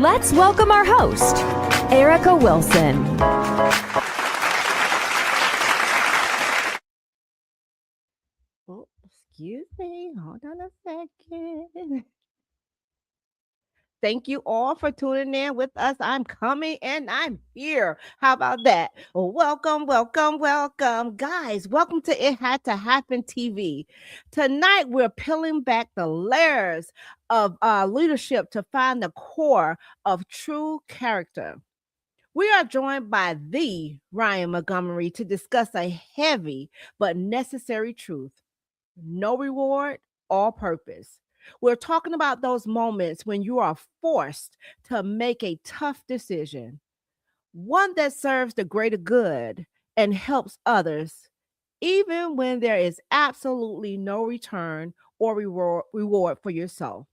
Let's welcome our host, Erica Wilson. Oh, excuse me. Hold on a second. Thank you all for tuning in with us. I'm coming and I'm here. How about that? Welcome, welcome, welcome. Guys, welcome to It Had to Happen TV. Tonight, we're peeling back the layers of leadership to find the core of true character. We are joined by the Ryan Montgomery to discuss a heavy but necessary truth: no reward, all purpose. We're talking about those moments when you are forced to make a tough decision, one that serves the greater good and helps others, even when there is absolutely no return or reward for yourself.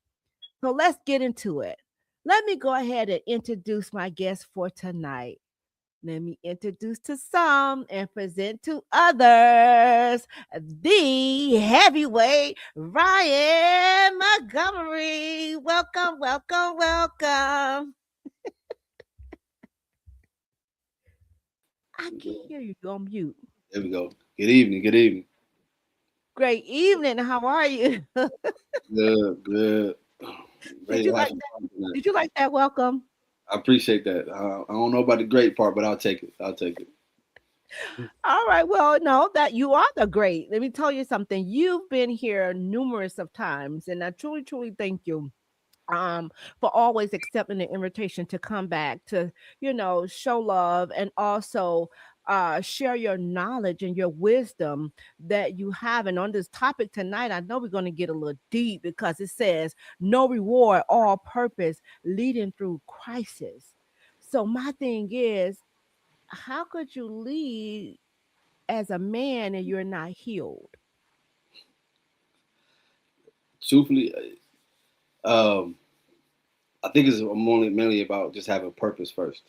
So let's get into it. Let me go ahead and introduce my guest for tonight. Let me introduce to some and present to others the heavyweight Ryan Montgomery. Welcome, welcome, welcome. I We can go. hear you. You're on mute. There we go. Good evening. Good evening. Great evening. How are you? Good. Good. did Ready you to have like some that? fun tonight. Did you like that welcome? I appreciate that. I don't know about the great part, but I'll take it. I'll take it. All right. Well, no, that you are the great. Let me tell you something. You've been here numerous of times, and I truly, truly thank you for always accepting the invitation to come back to, show love and also share your knowledge and your wisdom that you have. And on this topic tonight, I know we're going to get a little deep because it says no reward, all purpose, leading through crisis. So my thing is, how could you lead as a man and you're not healed? Truthfully, um, I think it's mainly about just having purpose first.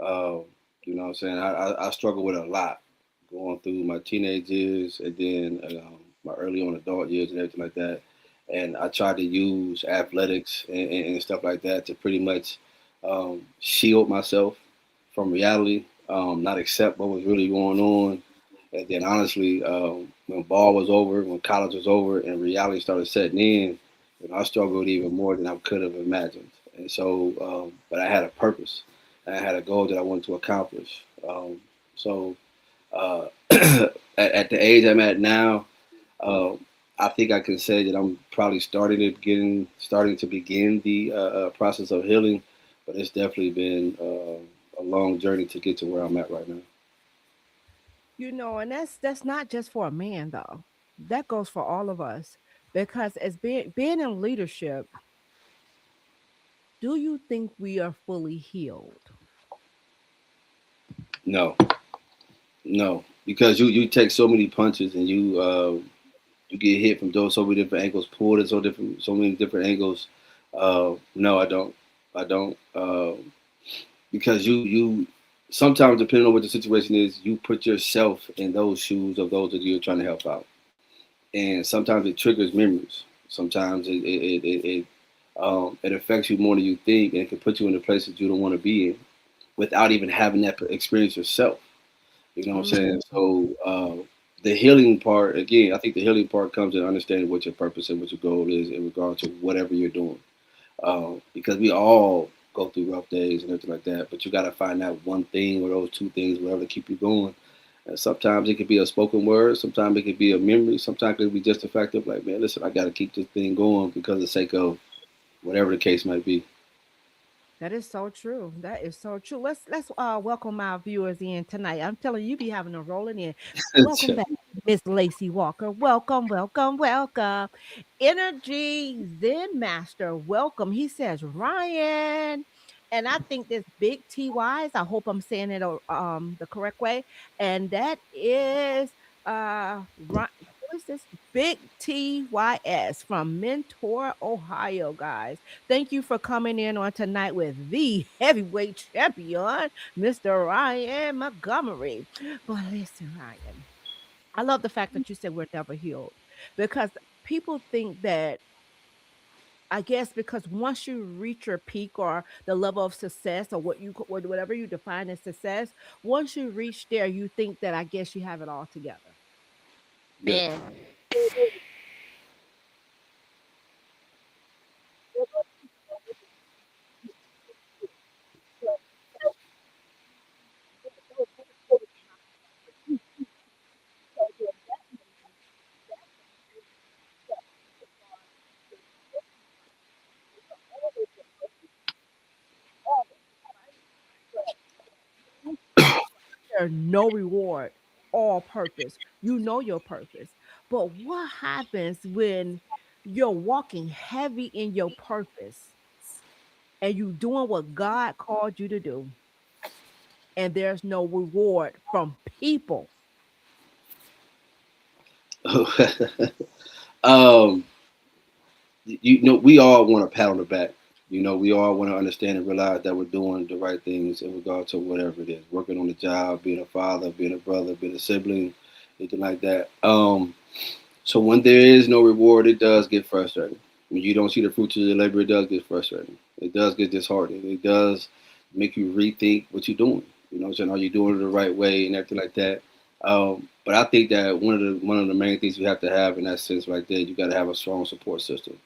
Um, you know what I'm saying? I struggle with it a lot going through my teenage years and then my early on adult years and everything like that. And I tried to use athletics and stuff like that to pretty much shield myself from reality, not accept what was really going on. And then honestly, when ball was over, when college was over, and reality started setting in, I struggled even more than I could have imagined. And so, but I had a purpose. And I had a goal that I wanted to accomplish. So, at the age I'm at now, uh, I think I can say that I'm probably starting to begin the process of healing, but it's definitely been a long journey to get to where I'm at right now. And that's not just for a man though. That goes for all of us. Because as being in leadership, do you think we are fully healed? No, no, because you take so many punches and you get hit from those so many different angles, pulled at so many different angles. No, I don't. I don't. Because you sometimes depending on what the situation is, you put yourself in those shoes of those that you're trying to help out, and sometimes it triggers memories. Sometimes it affects you more than you think, and it can put you in a place that you don't want to be in without even having that experience yourself. You know what I'm saying? Mm. So the healing part, again, I think the healing part comes in understanding what your purpose and what your goal is in regard to whatever you're doing. Because we all go through rough days and everything like that, but you got to find that one thing or those two things, whatever, to keep you going. And sometimes it could be a spoken word, sometimes it could be a memory, sometimes it could be just the fact of like, man, listen, I got to keep this thing going because of the sake of whatever the case might be. That is so true. That is so true. Let's welcome our viewers in tonight. I'm telling you, be having a rolling in. Welcome back, Miss Lacey Walker. Welcome, welcome, welcome. Energy Zen Master. Welcome. He says Ryan. And I think this big TYs. I hope I'm saying it the correct way. And that is who is this? Big TYS from Mentor, Ohio, guys. Thank you for coming in on tonight with the heavyweight champion, Mr. Ryan Montgomery. But listen, Ryan, I love the fact that you said we're never healed because people think that I guess because once you reach your peak or the level of success or or whatever you define as success, once you reach there, you think that I guess you have it all together. Yeah. And there's no reward, all purpose. You know your purpose. But what happens when you're walking heavy in your purpose and you doing what God called you to do and there's no reward from people? um, you know, we all want a pat on the back. You know, we all want to understand and realize that we're doing the right things in regard to whatever it is, working on the job, being a father, being a brother, being a sibling, anything like that. So when there is no reward, it does get frustrating. When you don't see the fruits of your labor, it does get frustrating. It does get disheartening. It does make you rethink what you're doing. You know what I'm saying? Are you doing it the right way and everything like that? But I think that one of the main things you have to have in that sense right there, you got to have a strong support system.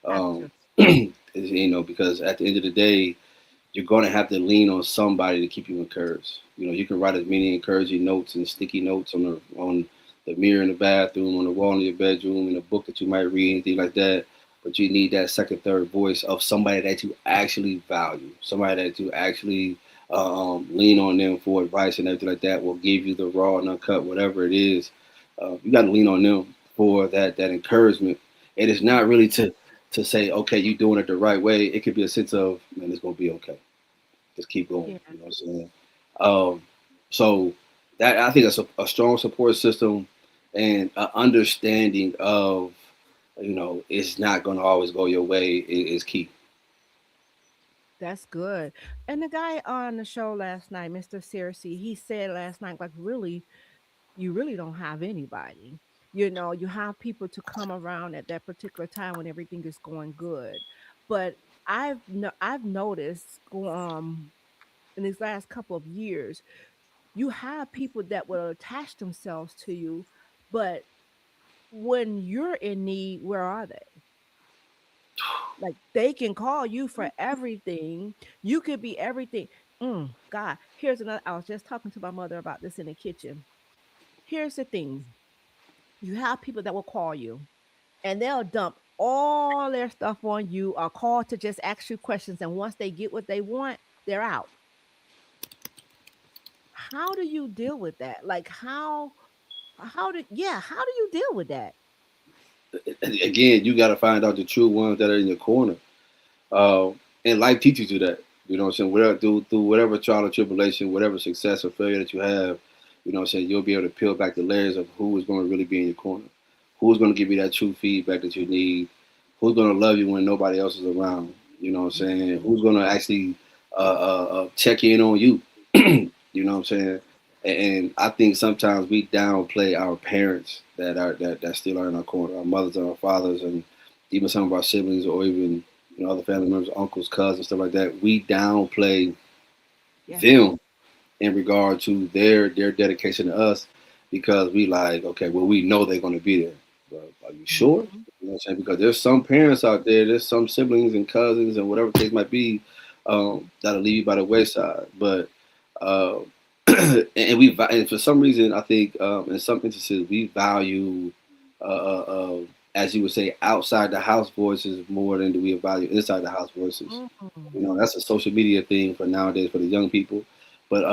Have to. Is, you know, because at the end of the day, you're going to have to lean on somebody to keep you encouraged. You know, you can write as many encouraging notes and sticky notes on the mirror in the bathroom, on the wall in your bedroom, in a book that you might read, anything like that. But you need that second, third voice of somebody that you actually value, somebody that you actually lean on them for advice and everything like that. Will give you the raw and uncut, whatever it is. You got to lean on them for that encouragement. And it's not really to say, okay, you're doing it the right way. It could be a sense of, man, it's gonna be okay. Just keep going. Yeah. You know what I'm saying? Um, so that I think that's a strong support system and an understanding of, you know, it's not gonna always go your way is key. That's good. And the guy on the show last night, Mr. Searcy, he said last night, like, really, you really don't have anybody. You know, you have people to come around at that particular time when everything is going good. But I've noticed in these last couple of years, you have people that will attach themselves to you, but when you're in need, where are they? Like they can call you for everything. You could be everything. God, here's another. I was just talking to my mother about this in the kitchen. Here's the thing: you have people that will call you, and they'll dump all their stuff on you, or call to just ask you questions. And once they get what they want, they're out. How do you deal with that? Like how do you deal with that? Again, you got to find out the true ones that are in your corner. Uh, and life teaches you that. You know what I'm saying? Whatever, through whatever trial or tribulation, whatever success or failure that you have, you know what I'm saying, you'll be able to peel back the layers of who is going to really be in your corner. Who's going to give you that true feedback that you need. Who's going to love you when nobody else is around. You know what I'm saying? Who's going to actually check in on you. You know what I'm saying? And I think sometimes we downplay our parents that still are in our corner, our mothers and our fathers, and even some of our siblings, or even, you know, other family members, uncles, cousins, stuff like that. We downplay Yes. them in regard to their dedication to us because we like, okay, well, we know they're going to be there. But are you sure? Mhm. You know what I'm saying? Because there's some parents out there, there's some siblings and cousins and whatever the case might be, that'll leave you by the wayside. But uh, and for some reason, I think in some instances we value, as you would say, outside the house voices more than do we value inside the house voices. You Mhm. know, that's a social media thing for nowadays for the young people. But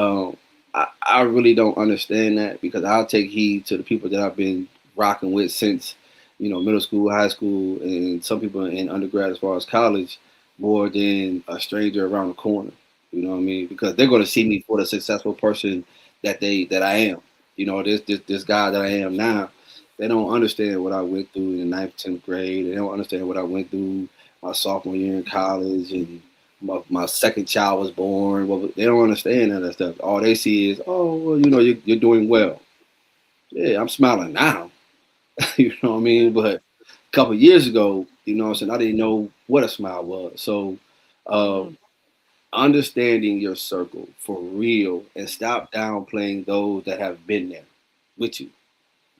I really don't understand that because I'll take heed to the people that I've been rocking with since, you know, middle school, high school, and some people in undergrad as far as college, more than a stranger around the corner. You know what I mean? Because they're going to see me for the successful person that I am. You know, this guy that I am now. They don't understand what I went through in the ninth, 10th grade. They don't understand what I went through my sophomore year in college and my second child was born. Well, they don't understand none of that stuff. All they see is, oh, well, you know, you're doing well. Yeah, I'm smiling now. You know what I mean? But a couple of years ago, You know what I'm saying? I didn't know what a smile was. So, Mm, um, understanding your circle for real and stop downplaying those that have been there with you.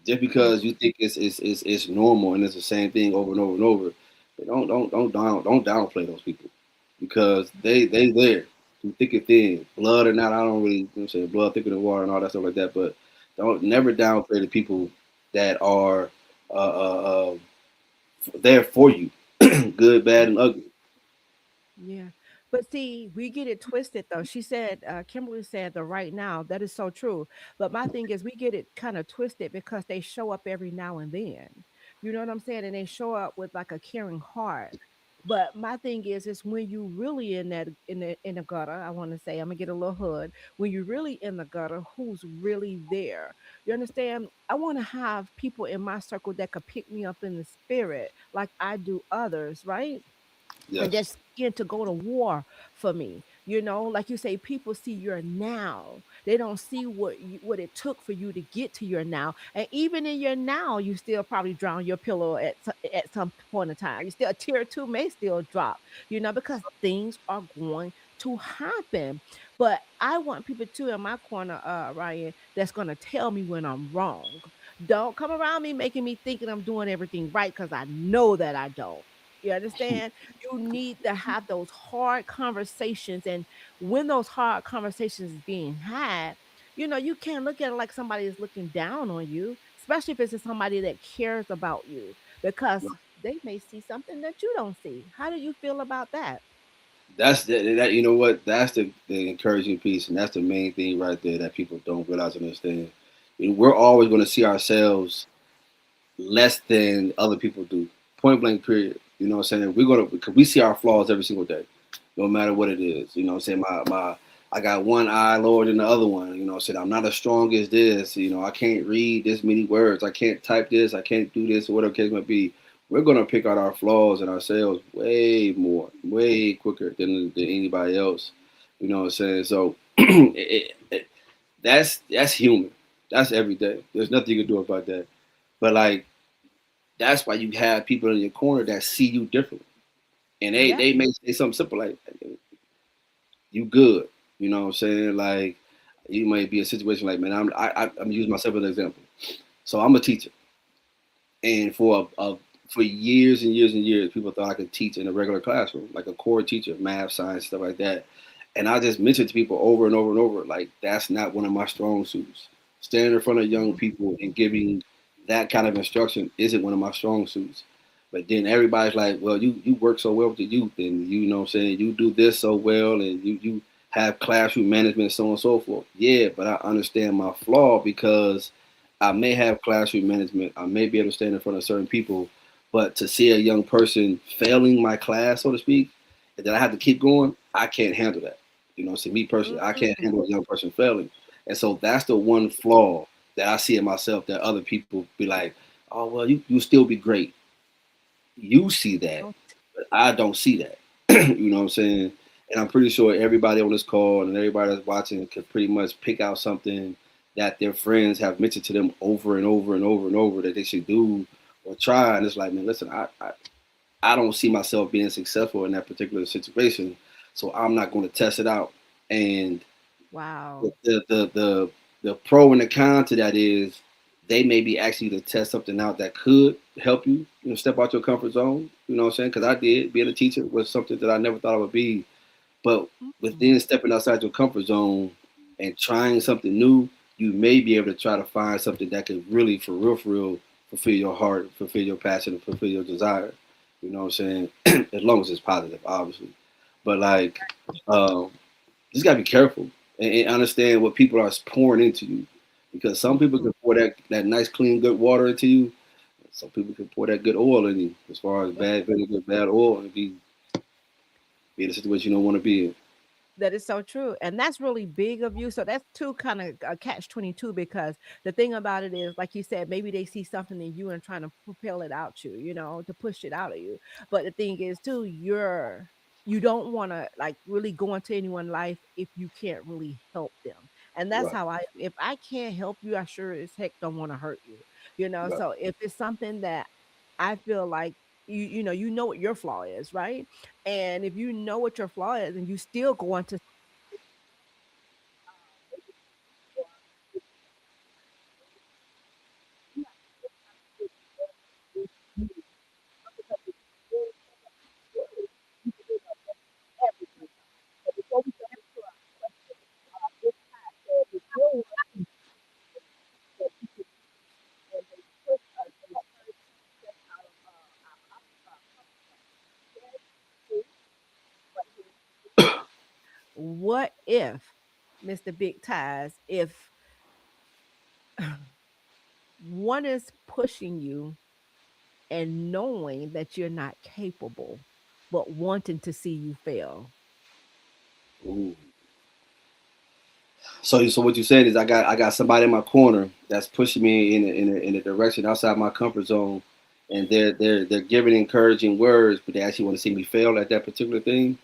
Just mm, because you think it's normal and it's the same thing over and over and over, but don't downplay those people because they there through thick and thin, blood or not. I don't really, you know what I'm saying, blood thicker than water and all that stuff like that. But don't never downplay the people that are there for you, good, bad, and ugly. yeah. But see, we get it twisted though. She said, Kimberly said the right now. That is so true. But my thing is, we get it kind of twisted because they show up every now and then. You know what I'm saying? And they show up with like a caring heart. But my thing is when you really in that in the gutter, I want to say, I'm gonna get a little hood. When you're really in the gutter, who's really there? You understand? I want to have people in my circle that could pick me up in the spirit, like I do others, right? And Yes, that's scared to go to war for me. You know, like you say, people see your now. They don't see what it took for you to get to your now. And even in your now, you still probably drown your pillow at some point in time. You still a tear or two may still drop, you know, because things are going to happen. But I want people too in my corner, Ryan, that's gonna tell me when I'm wrong. Don't come around me making me thinking I'm doing everything right because I know that I don't. You understand? You need to have those hard conversations. And when those hard conversations is being had, you know, you can't look at it like somebody is looking down on you, especially if it's somebody that cares about you, because they may see something that you don't see. How do you feel about that? that's that. You know what? That's the encouraging piece, and that's the main thing right there that people don't realize and understand. We're always going to see ourselves less than other people do. Point blank, period. You know what I'm saying? We're gonna because we see our flaws every single day, no matter what it is. You know what I'm saying? My I got one eye lower than the other one. You know what I'm saying? I'm not as strong as this. You know, I can't read this many words. I can't type this. I can't do this or whatever the case might be. We're gonna pick out our flaws and ourselves way more, way quicker than anybody else. You know what I'm saying? So that's human. That's every day. There's nothing you can do about that. But like that's why you have people in your corner that see you differently, and Yeah. they may say something simple like, "You good," you know what I'm saying? Like you might be a situation like, "Man, I'm using myself as an example." So I'm a teacher, and for years and years and years, people thought I could teach in a regular classroom, like a core teacher, math, science, stuff like that. And I just mentioned to people over and over and over, like that's not one of my strong suits. Standing in front of young Mhm. people and giving that kind of instruction isn't one of my strong suits. But then everybody's like, well, you work so well with the youth, and you know what I'm saying, you do this so well, and you have classroom management, so on and so forth. Yeah, but I understand my flaw because I may have classroom management. I may be able to stand in front of certain people, but to see a young person failing my class, so to speak, and then I have to keep going, I can't handle that. You know, see me personally, I can't Mm. handle a young person failing. And so that's the one flaw that I see in myself that other people be like, oh, well, you still be great. You see that, Oh, but I don't see that. You know what I'm saying? And I'm pretty sure everybody on this call and everybody that's watching could pretty much pick out something that their friends have mentioned to them over and over and over and over that they should do or try. And it's like, man, listen, I don't see myself being successful in that particular situation, so I'm not going to test it out. And the wow. the the the, the pro and the con to that is they may be actually to test something out that could help you, step out your comfort zone. You know what I'm saying? Because I did being a teacher was something that I never thought I would be, but Mm. within stepping outside your comfort zone and trying something new, you may be able to try to find something that could really, for real, fulfill your heart, fulfill your passion, and fulfill your desire. You know what I'm saying? As long as it's positive, obviously. But like, um, just gotta be careful and understand what people are pouring into you, because some people Mhm. can pour that nice, clean, good water into you. Some people can pour that good oil in you. As far as bad vinegar, bad oil, and be in a situation you don't want to be in. That is so true. And that's really big of you. So that's two kind of catch 22 because the thing about it is, like you said, maybe they see something in you and trying to propel it out you, you know, to push it out of you. But the thing is, too, you don't want to like really go into anyone's life if you can't really help them. And that's Right, how if I can't help you, I sure as heck don't want to hurt you, you know. right, So if it's something that I feel like you know what your flaw is, right? And if you know what your flaw is and you still go on to what if, Mr. Big Ties, if one is pushing you and knowing that you're not capable, but wanting to see you fail. Ooh. So what you said is I got somebody in my corner that's pushing me in a direction outside my comfort zone, and they're giving encouraging words, but they actually want to see me fail at that particular thing.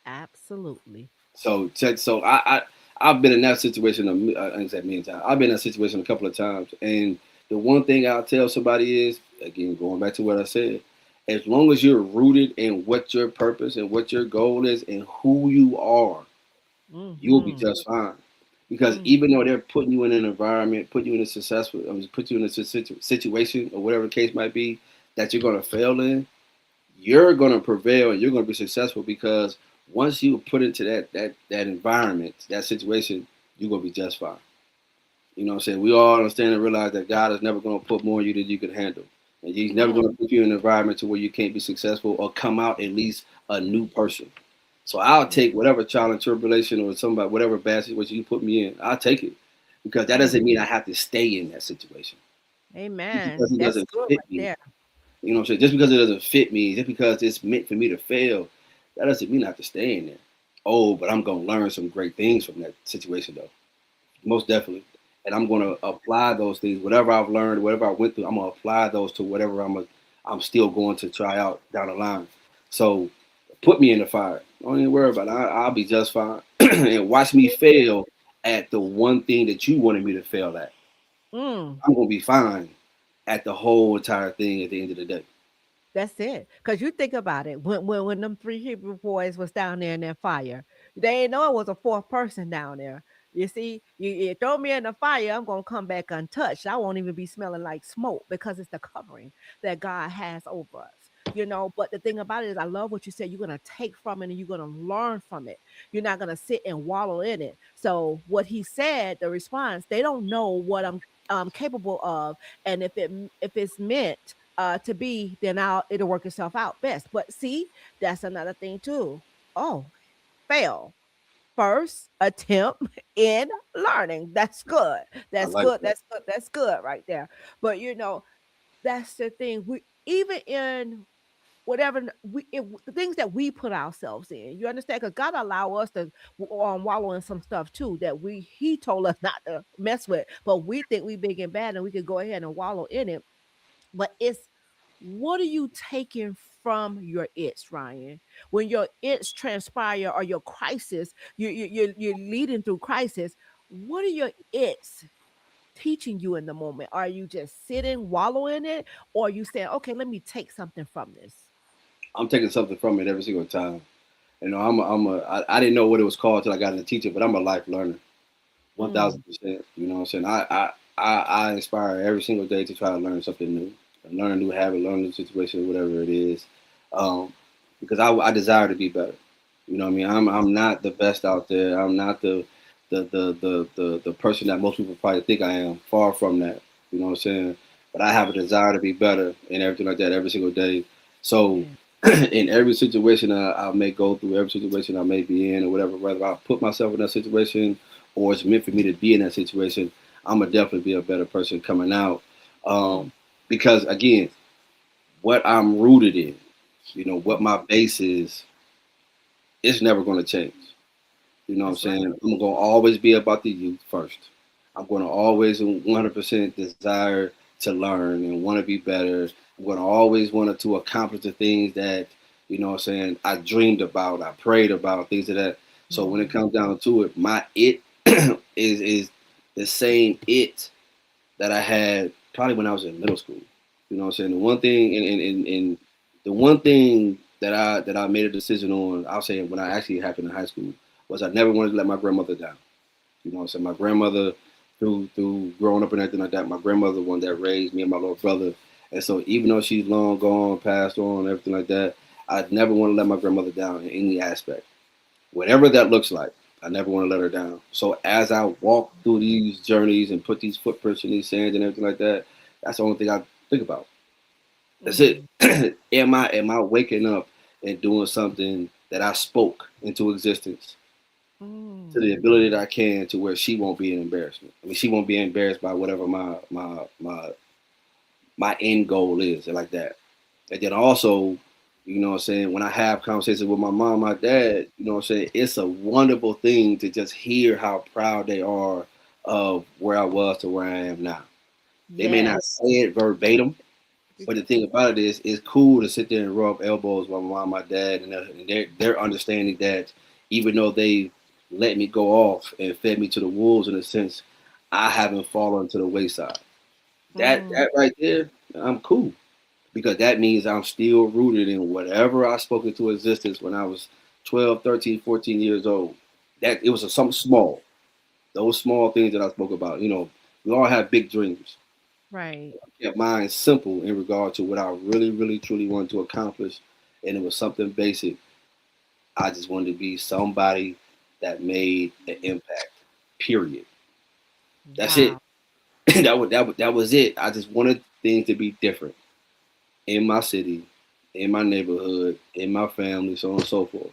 Absolutely. So I've been in that situation. I didn't say many times. I've been in that situation a couple of times, and the one thing I'll tell somebody is, again, going back to what I said, as long as you're rooted in what your purpose and what your goal is and who you are, you'll be Mm-hmm. just fine. Because Mm, even though they're putting you in an environment, putting you in a successful, put you in a situation or whatever the case might be that you're going to fail in, you're going to prevail and you're going to be successful because once you put into that environment, that situation, you're going to be just fine. You know what I'm saying? We all understand and realize that God is never going to put more on you than you can handle. And He's never mm, going to put you in an environment to where you can't be successful or come out at least a new person. So I'll mm, take whatever trial and tribulation or somebody, whatever bad situation you put me in, I'll take it. Because that mm. doesn't mean I have to stay in that situation. Just because Amen. it That's doesn't good fit right me, there. you know what I'm saying? Just because it doesn't fit me, just because it's meant for me to fail, that doesn't mean I have to stay in there. Oh, but I'm gonna learn some great things from that situation though. Most definitely. And I'm gonna apply those things, whatever I've learned, whatever I went through, I'm gonna apply those to whatever I'm still going to try out down the line. So put me in the fire. Don't even worry about it. I'll be just fine. And watch me fail at the one thing that you wanted me to fail at. Mm. I'm gonna be fine at the whole entire thing at the end of the day. That's it. Cause you think about it, when them three Hebrew boys was down there in that fire, they didn't know it was a fourth person down there. You see, you throw me in the fire, I'm gonna come back untouched. I won't even be smelling like smoke because it's the covering that God has over us. But the thing about it is, I love what you said. You're gonna take from it and you're gonna learn from it. You're not gonna sit and wallow in it. So what he said, the response, they don't know what I'm capable of, and if it's meant to be, then it'll work itself out best. But see, that's another thing too. Oh, fail. First attempt in learning. That's good. I That's like good. that. That's good. That's good right there. But that's the thing. We even in whatever the things that we put ourselves in. You understand? Because God allow us to wallow in some stuff too that He told us not to mess with, but we think we big and bad and we could go ahead and wallow in it. But it's what are you taking from your its, Ryan? When your its transpire or your crisis, you're leading through crisis. What are your its teaching you in the moment? Are you just sitting, wallowing in it, or are you saying, okay, let me take something from this? I'm taking something from it every single time. I didn't know what it was called till I got into teaching, but I'm a life learner. One Mm, thousand percent. You know what I'm saying? I inspire every single day to try to learn something new, learn a new habit, learn a new situation, whatever it is, um, because I desire to be better. You know what I mean? I'm not the best out there. I'm not the person that most people probably think I am. Far from that. You know what I'm saying? But I have a desire to be better and everything like that every single day. So yeah. in every situation I may go through, every situation I may be in, or whatever, whether I put myself in that situation or it's meant for me to be in that situation, I'm gonna definitely be a better person coming out. Mm, Because again, what I'm rooted in, what mm, my base is, it's never gonna change. You know what I'm that's right. saying? I'm gonna always be about the youth first. I'm gonna always 100% desire to learn and want to be better. I'm gonna always want to accomplish the things that what I'm saying I dreamed about, I prayed about, things of that. So when it Mm, comes down to it, my it is the same it that I had probably when I was in middle school. You know what I'm saying? The one thing and the one thing that I made a decision on, I'll say when I actually happened in high school, was I never wanted to let my grandmother down. You know what I'm saying? My grandmother, through growing up and everything like that, my grandmother the one that raised me and my little brother. And so even though she's long gone, passed on, everything like that, I never want to let my grandmother down in any aspect. Whatever that looks like, I never want to let her down. So as I walk through these journeys and put these footprints in these sands and everything like that, that's the only thing I think about. That's it. Mm, am I waking up and doing something that I spoke into existence to the mm, ability that I can, to where she won't be an embarrassment. I mean, she won't be embarrassed by whatever my end goal is, and like that. And then also, you know what I'm saying, when I have conversations with my mom, my dad, you know what I'm saying, it's a wonderful thing to just hear how proud they are of where I was to where I am now. They may yes. not say it verbatim, but the thing about it is, it's cool to sit there and rub elbows with my mom, my dad, and they're understanding that even though they let me go off and fed me to the wolves in a sense, I haven't fallen to the wayside. That Mm, that right there, I'm cool, because that means I'm still rooted in whatever I spoke into existence when I was 12, 13, 14 years old. That it was something small. Those small things that I spoke about. We all have big dreams. right. Kept mine simple in regard to what I really, really, truly wanted to accomplish, and it was something basic. I just wanted to be somebody that made an impact. Period. That's it. Wow. that was it. I just wanted things to be different in my city, in my neighborhood, in my family, so on and so forth.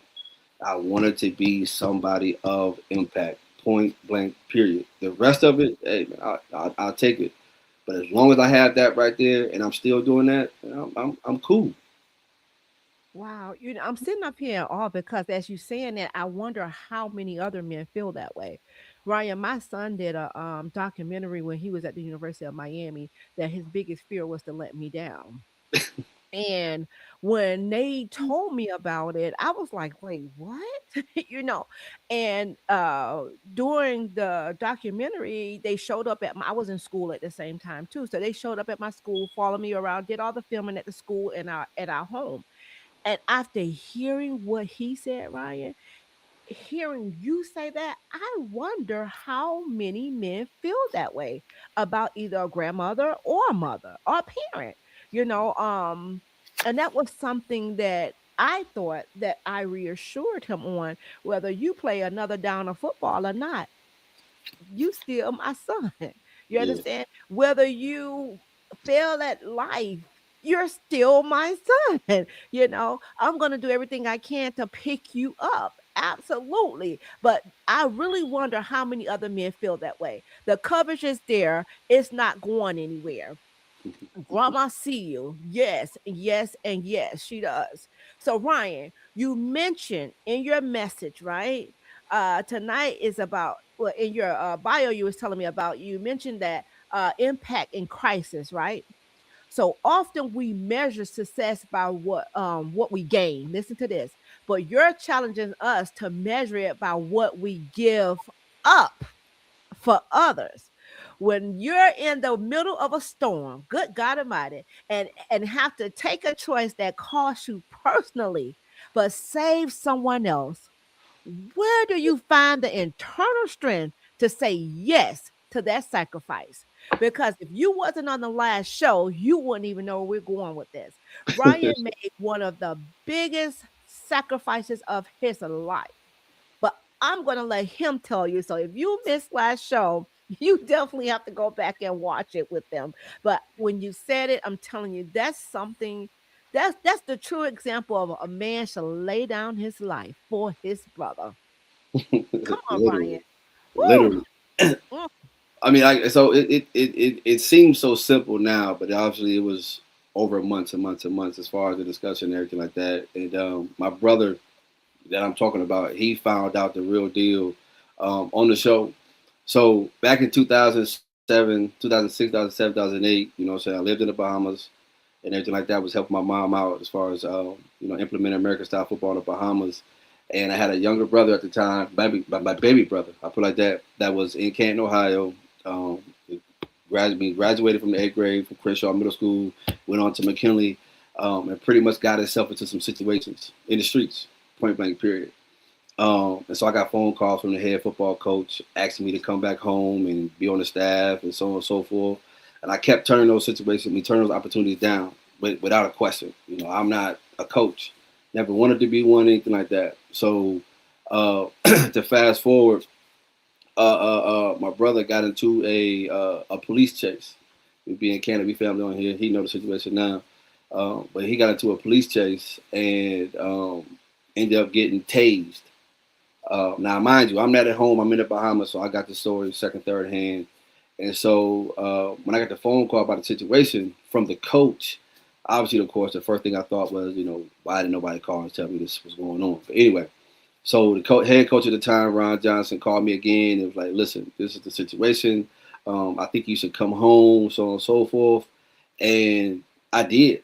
I wanted to be somebody of impact. Point blank. Period. The rest of it, hey man, I'll take it. But as long as I have that right there, and I'm still doing that, I'm cool. Wow. I'm sitting up here in awe because as you saying that, I wonder how many other men feel that way. Ryan, my son did a documentary when he was at the University of Miami that his biggest fear was to let me down. And when they told me about it, I was like, wait, what? you know, and during the documentary, they showed up I was in school at the same time too. So they showed up at my school, followed me around, did all the filming at the school and at our home. And after hearing what he said, Ryan, hearing you say that, I wonder how many men feel that way about either a grandmother or a mother or a parent, you know. And that was something that I thought that I reassured him on, whether you play another down of football or not, you still my son. You Yeah. understand? Whether you fail at life, you're still my son. I'm going to do everything I can to pick you up. Absolutely. But I really wonder how many other men feel that way. The coverage is there, it's not going anywhere. Grandma see you. Yes, yes, and yes, she does. So, Ryan, you mentioned in your message, right? Tonight is about, well, in your bio, you was telling me about, you mentioned that impact in crisis, right? So often we measure success by what we gain. Listen to this. But you're challenging us to measure it by what we give up for others. When you're in the middle of a storm, good God Almighty, and have to take a choice that costs you personally, but save someone else, where do you find the internal strength to say yes to that sacrifice? Because if you wasn't on the last show, you wouldn't even know where we're going with this. Ryan made one of the biggest sacrifices of his life, but I'm going to let him tell you. So if you missed last show, you definitely have to go back and watch it with them. But when you said it, I'm telling you, that's something, that's the true example of a man should lay down his life for his brother. Come on, Brian. Literally, Woo! literally. Mm, I mean, so it seems so simple now, but obviously it was over months and months and months as far as the discussion and everything like that. And my brother that I'm talking about, he found out the real deal on the show. So back in 2007, 2006, 2007, 2008, you know what I'm saying, I lived in the Bahamas and everything like that, was helping my mom out as far as, implementing American style football in the Bahamas. And I had a younger brother at the time, my baby brother, I put it like that was in Canton, Ohio. Um, Graduated from the 8th grade from Crenshaw Middle School, went on to McKinley, and pretty much got himself into some situations in the streets, point blank, period. And so I got phone calls from the head football coach asking me to come back home and be on the staff and so on and so forth. And I kept turning those turning those opportunities down, but without a question. I'm not a coach, never wanted to be one, anything like that. So to fast forward, my brother got into a police chase. We being Canada, we family on here. He know the situation now, but he got into a police chase and ended up getting tased. Now, mind you, I'm not at home. I'm in the Bahamas, so I got the story second, third hand. And so when I got the phone call about the situation from the coach, obviously, of course, the first thing I thought was, why didn't nobody call and tell me this was going on? But anyway, so the head coach at the time, Ron Johnson, called me again. It was like, listen, this is the situation. I think you should come home, so on and so forth. And I did.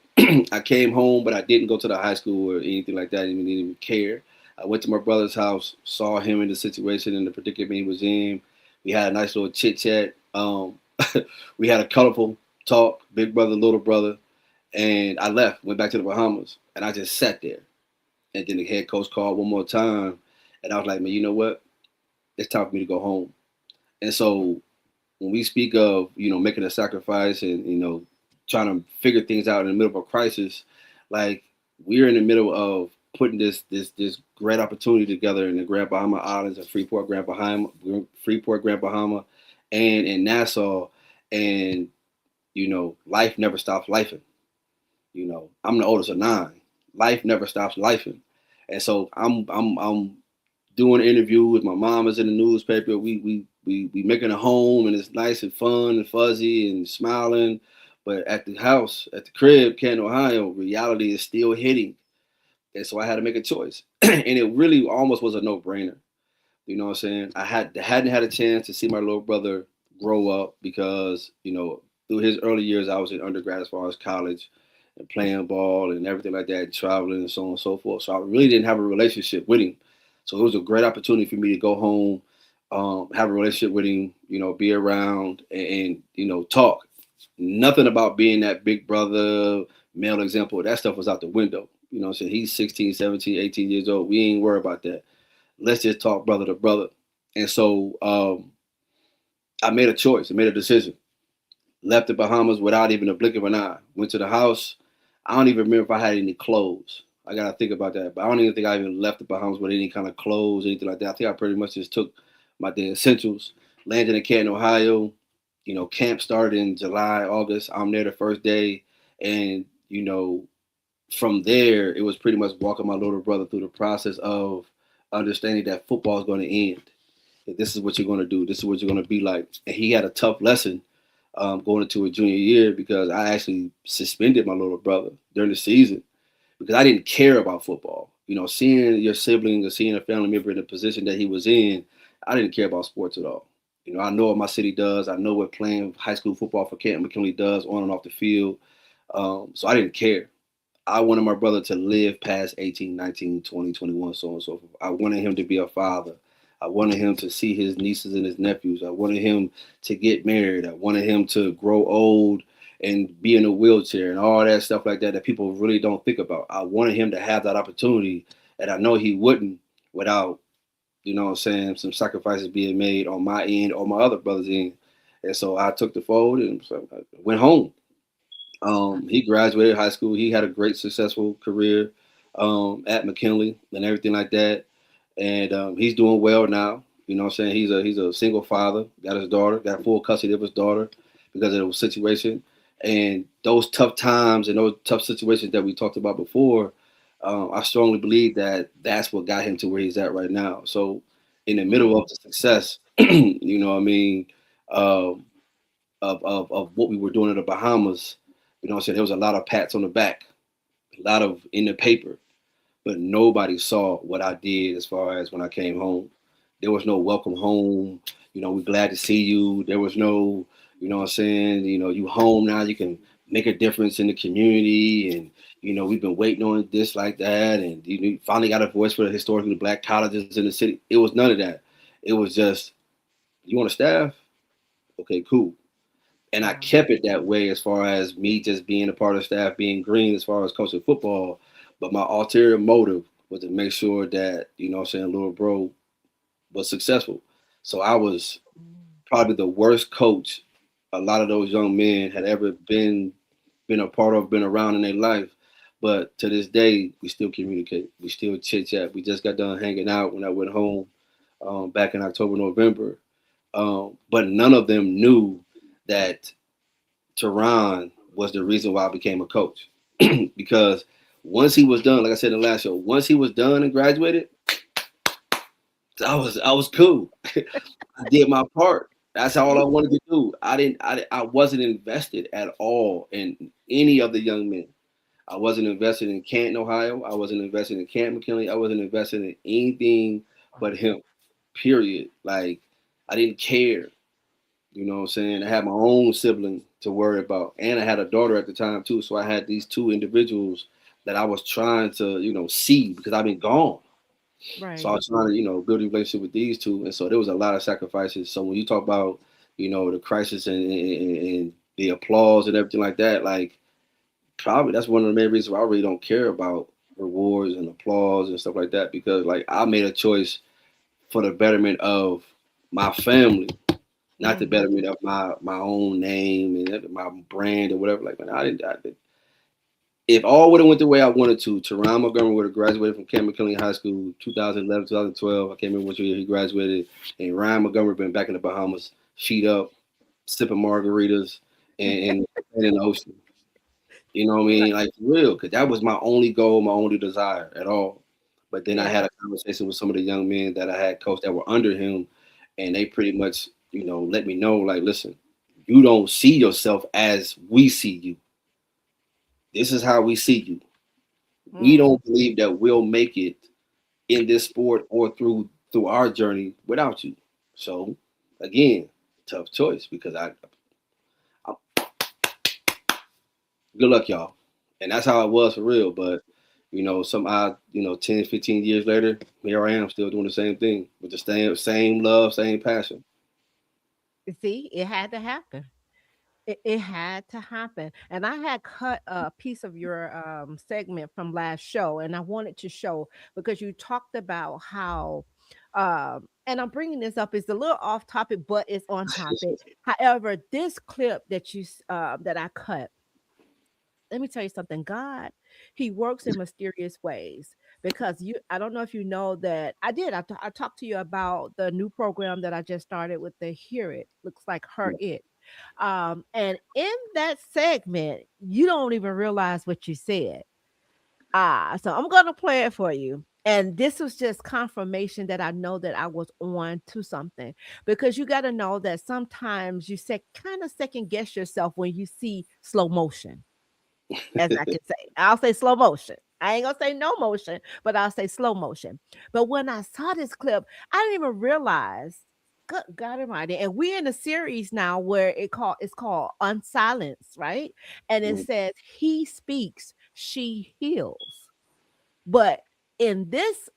I came home, but I didn't go to the high school or anything like that. I didn't even care. I went to my brother's house, saw him in the situation and the predicament he was in. We had a nice little chit chat. We had a colorful talk, big brother, little brother. And I left, went back to the Bahamas, and I just sat there. And then the head coach called one more time, and I was like, man, you know what? It's time for me to go home. And so when we speak of, making a sacrifice and, trying to figure things out in the middle of a crisis, like we're in the middle of putting this great opportunity together in the Grand Bahama Islands and Freeport, Grand Bahama, and in Nassau, and life never stops lifing. I'm the oldest of 9. Life never stops lifing, and so I'm doing an interview with my mom is in the newspaper. We making a home, and it's nice and fun and fuzzy and smiling. But at the house, at the crib, Canton, Ohio, reality is still hitting. And so I had to make a choice. And it really almost was a no-brainer. You know what I'm saying? Hadn't had a chance to see my little brother grow up because, through his early years, I was in undergrad as far as college and playing ball and everything like that, and traveling and so on and so forth. So I really didn't have a relationship with him. So it was a great opportunity for me to go home, have a relationship with him, be around and talk. Nothing about being that big brother, male example. That stuff was out the window. You know what I'm saying? He's 16, 17, 18 years old. We ain't worried about that. Let's just talk brother to brother. And so I made a choice. I made a decision. Left the Bahamas without even a blink of an eye. Went to the house. I don't even remember if I had any clothes. I got to think about that. But I don't even think I even left the Bahamas with any kind of clothes, anything like that. I think I pretty much just took my essentials. Landed in Canton, Ohio. Camp started in July, August. I'm there the first day. And, from there, it was pretty much walking my little brother through the process of understanding that football is going to end. That this is what you're going to do. This is what you're going to be like. And he had a tough lesson going into a junior year because I actually suspended my little brother during the season because I didn't care about football. Seeing your sibling or seeing a family member in the position that he was in, I didn't care about sports at all. I know what my city does. I know what playing high school football for Canton McKinley does on and off the field. So I didn't care. I wanted my brother to live past 18, 19, 20, 21, so on and so forth. I wanted him to be a father. I wanted him to see his nieces and his nephews. I wanted him to get married. I wanted him to grow old and be in a wheelchair and all that stuff like that people really don't think about. I wanted him to have that opportunity, and I know he wouldn't without, some sacrifices being made on my end or my other brother's end. And so I took the fold and so I went home. He graduated high school. He had a great, successful career at McKinley and everything like that. And he's doing well now. You know what I'm saying? He's a single father, got his daughter, got full custody of his daughter because of the situation. And those tough times and those tough situations that we talked about before, I strongly believe that that's what got him to where he's at right now. So in the middle of the success, you know what I mean, um, of what we were doing in the Bahamas, you know what I'm saying, there was a lot of pats on the back, a lot of in the paper, but nobody saw what I did as far as when I came home. There was no welcome home. We're glad to see you. There was no, what I'm saying, you home now, you can make a difference in the community. And, we've been waiting on this like that. And you finally got a voice for the historically black colleges in the city. It was none of that. It was just, you want a staff? Okay, cool. And I Wow. kept it that way as far as me just being a part of staff, being green as far as coaching football. But my ulterior motive was to make sure that, little bro was successful. So I was Mm. probably the worst coach a lot of those young men had ever been a part of, been around in their life. But to this day, we still communicate. We still chit chat. We just got done hanging out when I went home back in October, November. But none of them knew that Teron was the reason why I became a coach. Because once he was done, like I said in the last show, once he was done and graduated, I was cool. I did my part. That's all I See? wanted to do. I wasn't invested at all in any of the young men. I wasn't invested in Canton, Ohio. I wasn't invested in Camp McKinley. I wasn't invested in anything but him. Period. Like I didn't care. You know what I'm saying? I had my own sibling to worry about. And I had a daughter at the time too. So I had these two individuals that I was trying to, see because I've been gone. So I Right. was trying to, build a relationship with these two. And so there was a lot of sacrifices. So when you talk about, the crisis and the applause and everything like that, like probably that's one of the main reasons why I really don't care about rewards and applause and stuff like that because like I made a choice for the betterment of my family, not the Mm-hmm. betterment of my own name and my brand or whatever. Like man, I didn't. If all would have went the way I wanted to, Teron Montgomery would have graduated from Camp McKinley High School 2011, 2012. I can't remember which year he graduated. And Ryan Montgomery been back in the Bahamas, feet up, sipping margaritas and in the ocean. You know what I Right. mean? Like for real, because that was my only goal, my only desire at all. But then I Yeah. had a conversation with some of the young men that I had coached that were under him, and they pretty much, let me know, like, listen, you don't see yourself as we see you. This is how we see you. We Mm. don't believe that we'll make it in this sport or through our journey without you. So, again, tough choice because I good luck, y'all. And that's how it was for real. But, some odd, 10, 15 years later, here I am still doing the same thing with the same love, same passion. See, it had to happen. It had to happen. And I had cut a piece of your segment from last show, and I wanted to show because you talked about how, and I'm bringing this up, it's a little off topic, but it's on topic. However, this clip that I cut, let me tell you something. God, He works in mysterious ways because I don't know if you know that I did. I talked to you about the new program that I just started with the Hear It, looks like Her It. And in that segment, you don't even realize what you said. So I'm gonna play it for you. And this was just confirmation that I know that I was on to something because you got to know that sometimes you kind of second guess yourself when you see slow motion, as I can say. I'll say slow motion. I ain't gonna say no motion, but I'll say slow motion. But when I saw this clip, I didn't even realize. Good God Almighty! And we're in a series now where it's called Unsilence, right? And it Mm. says He speaks, she heals. But in this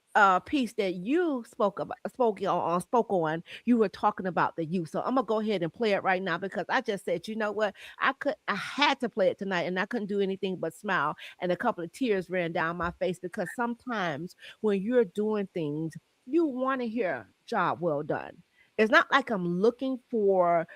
piece that you spoke on, you were talking about the youth. So I'm gonna go ahead and play it right now because I just said, you know what, I had to play it tonight, and I couldn't do anything but smile, and a couple of tears ran down my face because sometimes when you're doing things, you want to hear job well done. It's not like I'm looking for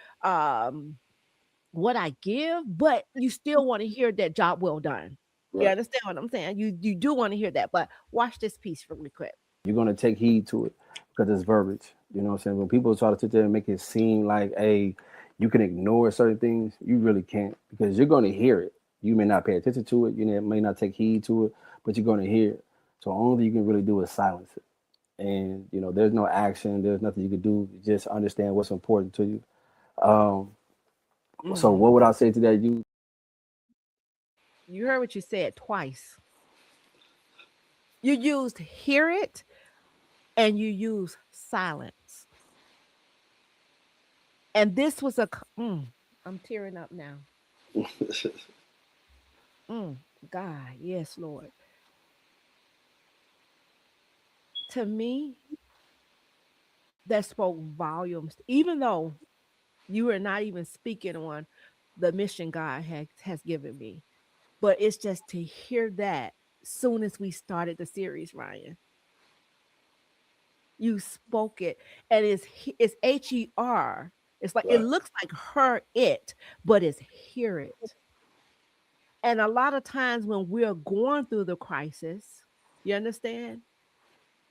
what I give, but you still want to hear that job well done. You Right. understand what I'm saying? You do want to hear that, but watch this piece really quick. You're gonna take heed to it because it's verbiage. You know what I'm saying? When people try to sit there and make it seem like, hey, you can ignore certain things, you really can't because you're gonna hear it. You may not pay attention to it, may not take heed to it, but you're gonna hear it. So only thing you can really do is silence it. And there's no action, there's nothing you can do. Just understand what's important to you. Um, so Mm. what would I say to that? You heard what you said twice. You used hear it and you use silence. And this was I'm tearing up now. Mm, God, yes, Lord. To me, that spoke volumes, even though you were not even speaking on the mission God has given me. But it's just to hear that soon as we started the series, Ryan. You spoke it, and it's HER. It's like it Right. looks like her it, but it's hear it. And a lot of times when we're going through the crisis, you understand?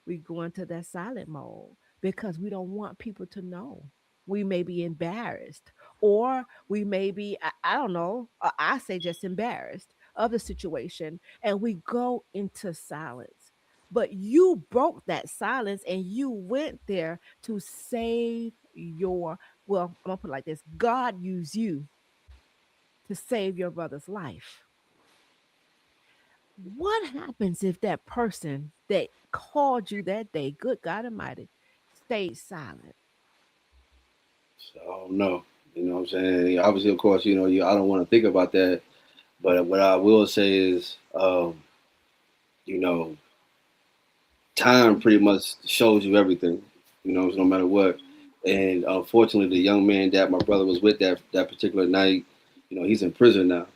We go into that silent mode because we don't want people to know. We may be embarrassed, or we may be, I don't know, I say just embarrassed of the situation, and we go into silence. But you broke that silence and you went there to save your, well, I'm gonna put it like this: God used you to save your brother's life. What happens if that person that called you that day, good God Almighty, stayed silent? So I don't know. You know what I'm saying? Obviously, of course, I don't want to think about that. But what I will say is, you know, time pretty much shows you everything. No matter what. And unfortunately, the young man that my brother was with that particular night, he's in prison now.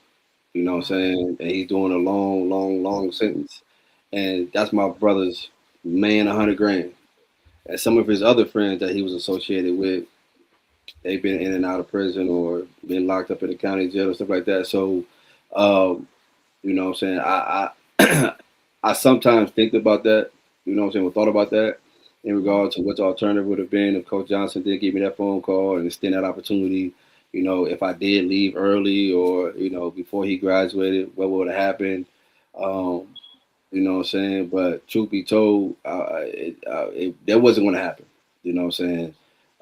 You know what I'm Wow. saying? And he's doing a long, long, long sentence. And that's my brother's man, 100 grand. And some of his other friends that he was associated with, they've been in and out of prison or been locked up in the county jail and stuff like that. So, um, you know what I'm saying? I I sometimes think about that, or thought about that in regard to what the alternative would have been if Coach Johnson did give me that phone call and extend that opportunity. If I did leave early or, before he graduated, what would have happened? Um, you know what I'm saying? But truth be told, that wasn't going to happen. You know what I'm saying?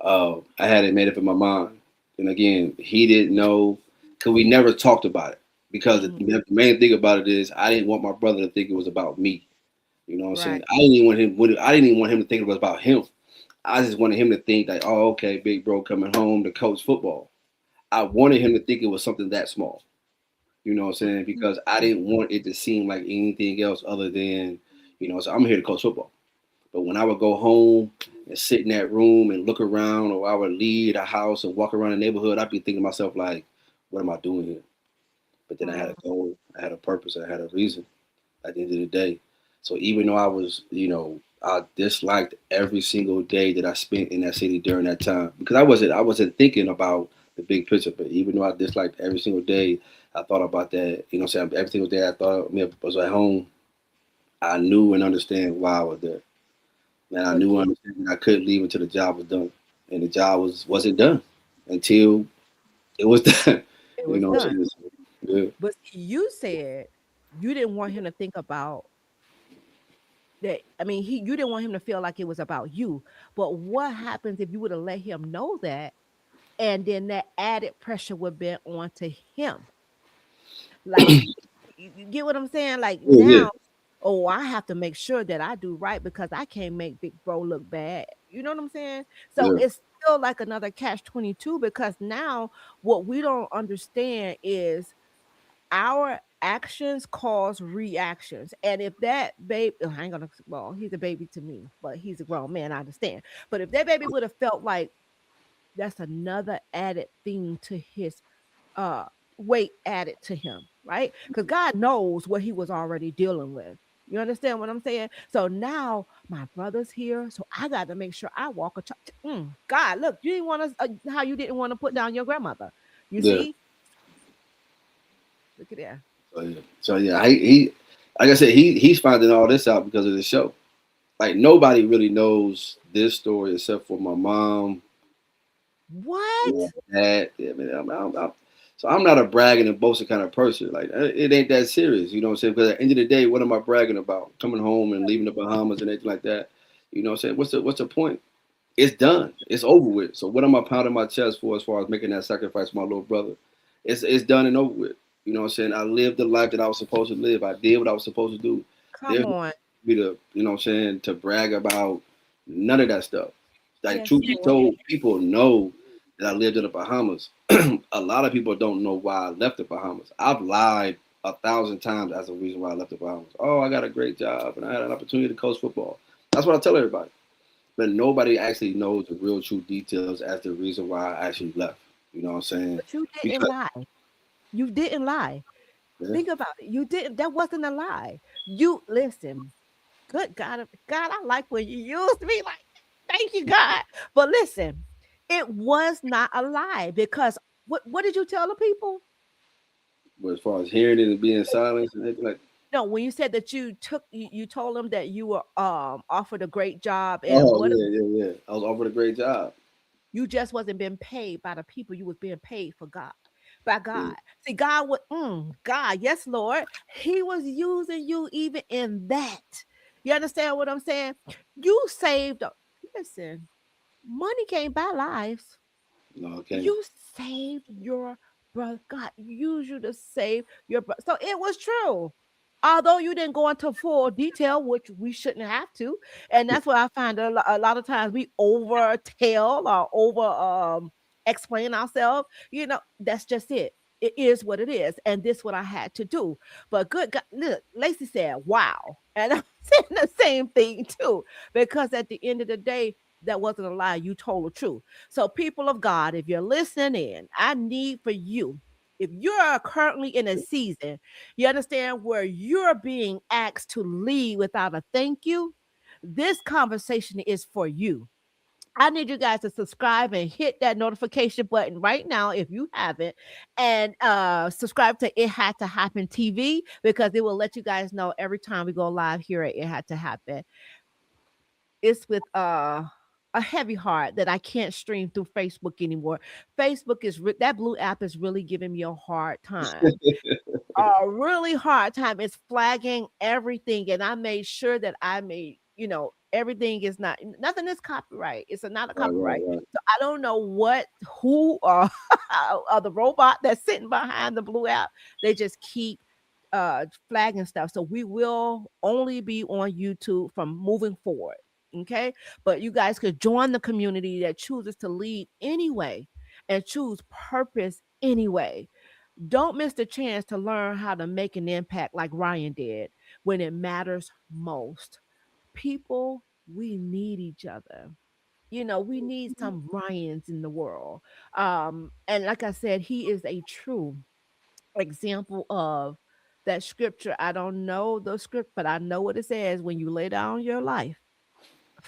I had it made up in my mind. And again, he didn't know because we never talked about it. Because Mhm. the main thing about it is I didn't want my brother to think it was about me. You know what I'm Right. saying? I didn't even want him to think it was about him. I just wanted him to think like, oh, okay, big bro coming home to coach football. I wanted him to think it was something that small. You know what I'm saying? Because I Mhm. didn't want it to seem like anything else other than, so I'm here to coach football. But when I would go home and sit in that room and look around, or I would leave the house and walk around the neighborhood, I'd be thinking to myself like, what am I doing here? But then I had a Wow. goal, I had a purpose, I had a reason at the end of the day. So even though I was, I disliked every single day that I spent in that city during that time because I wasn't thinking about the big picture. But even though I disliked every single day, I thought about that. Saying every single day I thought I was at home. I knew and understand why I was there, and I But knew and understand that I couldn't leave until the job was done, and the job wasn't done until it was done. it You was know what done. I'm saying? So, yeah, But see, you said you didn't want him to think about that. I mean, you didn't want him to feel like it was about you. But what happens if you would have let him know that, and then that added pressure would be on to him? Like, you get what I'm saying? Like yeah, now, oh, I have to make sure that I do right because I can't make big bro look bad. You know what I'm saying? So yeah, it's still like another catch 22 because now what we don't understand is our actions cause reactions. And if that babe, I ain't gonna, well, he's a baby to me, but he's a grown man, I understand. But if that baby would have felt like that's another added thing to his uh weight added to him, right? Because God knows what he was already dealing with. You understand what I'm saying? So now my brother's here, so I got to make sure I walk a God, look, you didn't want to how you didn't want to put down your grandmother. You yeah. see, look at that. So yeah, he like I said, he's finding all this out because of the show. Like nobody really knows this story except for my mom, my What? dad. Yeah, I mean, so I'm not a bragging and boasting kind of person. Like it ain't that serious, you know what I'm saying? Because at the end of the day, what am I bragging about? Coming home and leaving the Bahamas and anything like that. You know what I'm saying? What's the point? It's done. It's over with. So what am I pounding my chest for as far as making that sacrifice for my little brother? It's done and over with. You know what I'm saying? I lived the life that I was supposed to live. I did what I was supposed to do. Come There's no on. me to, you know what I'm saying, to brag about none of that stuff. Like Yes, truth be Lord. told, people know that I lived in the Bahamas. A lot of people don't know why I left the Bahamas. I've lied 1,000 times as a reason why I left the Bahamas. Oh, I got a great job and I had an opportunity to coach football. That's what I tell everybody. But nobody actually knows the real true details as the reason why I actually left. You know what I'm saying? But you didn't Because lie. You didn't lie. Yeah. Think about it. You didn't. That wasn't a lie. You listen. Good God, God, I like when you used me like. Thank you, God. But listen, it was not a lie because what did you tell the people? But as far as hearing it and being silenced and everything like, No, when you said that you told them that you were offered a great job and oh what yeah, yeah, yeah. I was offered a great job. you just wasn't being paid by the people, you was being paid for God. By Yeah. God. See, God would God, yes, Lord. He was using you even in that. You understand what I'm saying? You saved listen, money can't buy lives. No, okay. You saved your brother. God used you to save your brother. So it was true. Although you didn't go into full detail, which we shouldn't have to. And that's what I find a lot of times we over tell or over explain ourselves. That's just it. It is what it is. And this what I had to do. But good God, look, Lacey said, wow. And I'm saying the same thing too. Because at the end of the day, that wasn't a lie. You told the truth. So, people of God, if you're listening in, I need for you, if you're currently in a season, you understand where you're being asked to leave without a thank you, this conversation is for you. I need you guys to subscribe and hit that notification button right now if you haven't, and subscribe to It Had to Happen TV because it will let you guys know every time we go live here at It Had to Happen. It's with a heavy heart that I can't stream through Facebook anymore. Facebook that blue app is really giving me a hard time. A really hard time. It's flagging everything, and I made sure that I made everything is not nothing is copyright. It's not a Right, right, copyright. right. So I don't know who or the robot that's sitting behind the blue app. They just keep flagging stuff. So we will only be on YouTube from moving forward. Okay. But you guys could join the community that chooses to lead anyway and choose purpose anyway. Don't miss the chance to learn how to make an impact like Ryan did when it matters most. People, we need each other. We need some Ryans in the world. And like I said, he is a true example of that scripture. I don't know the script, but I know what it says when you lay down your life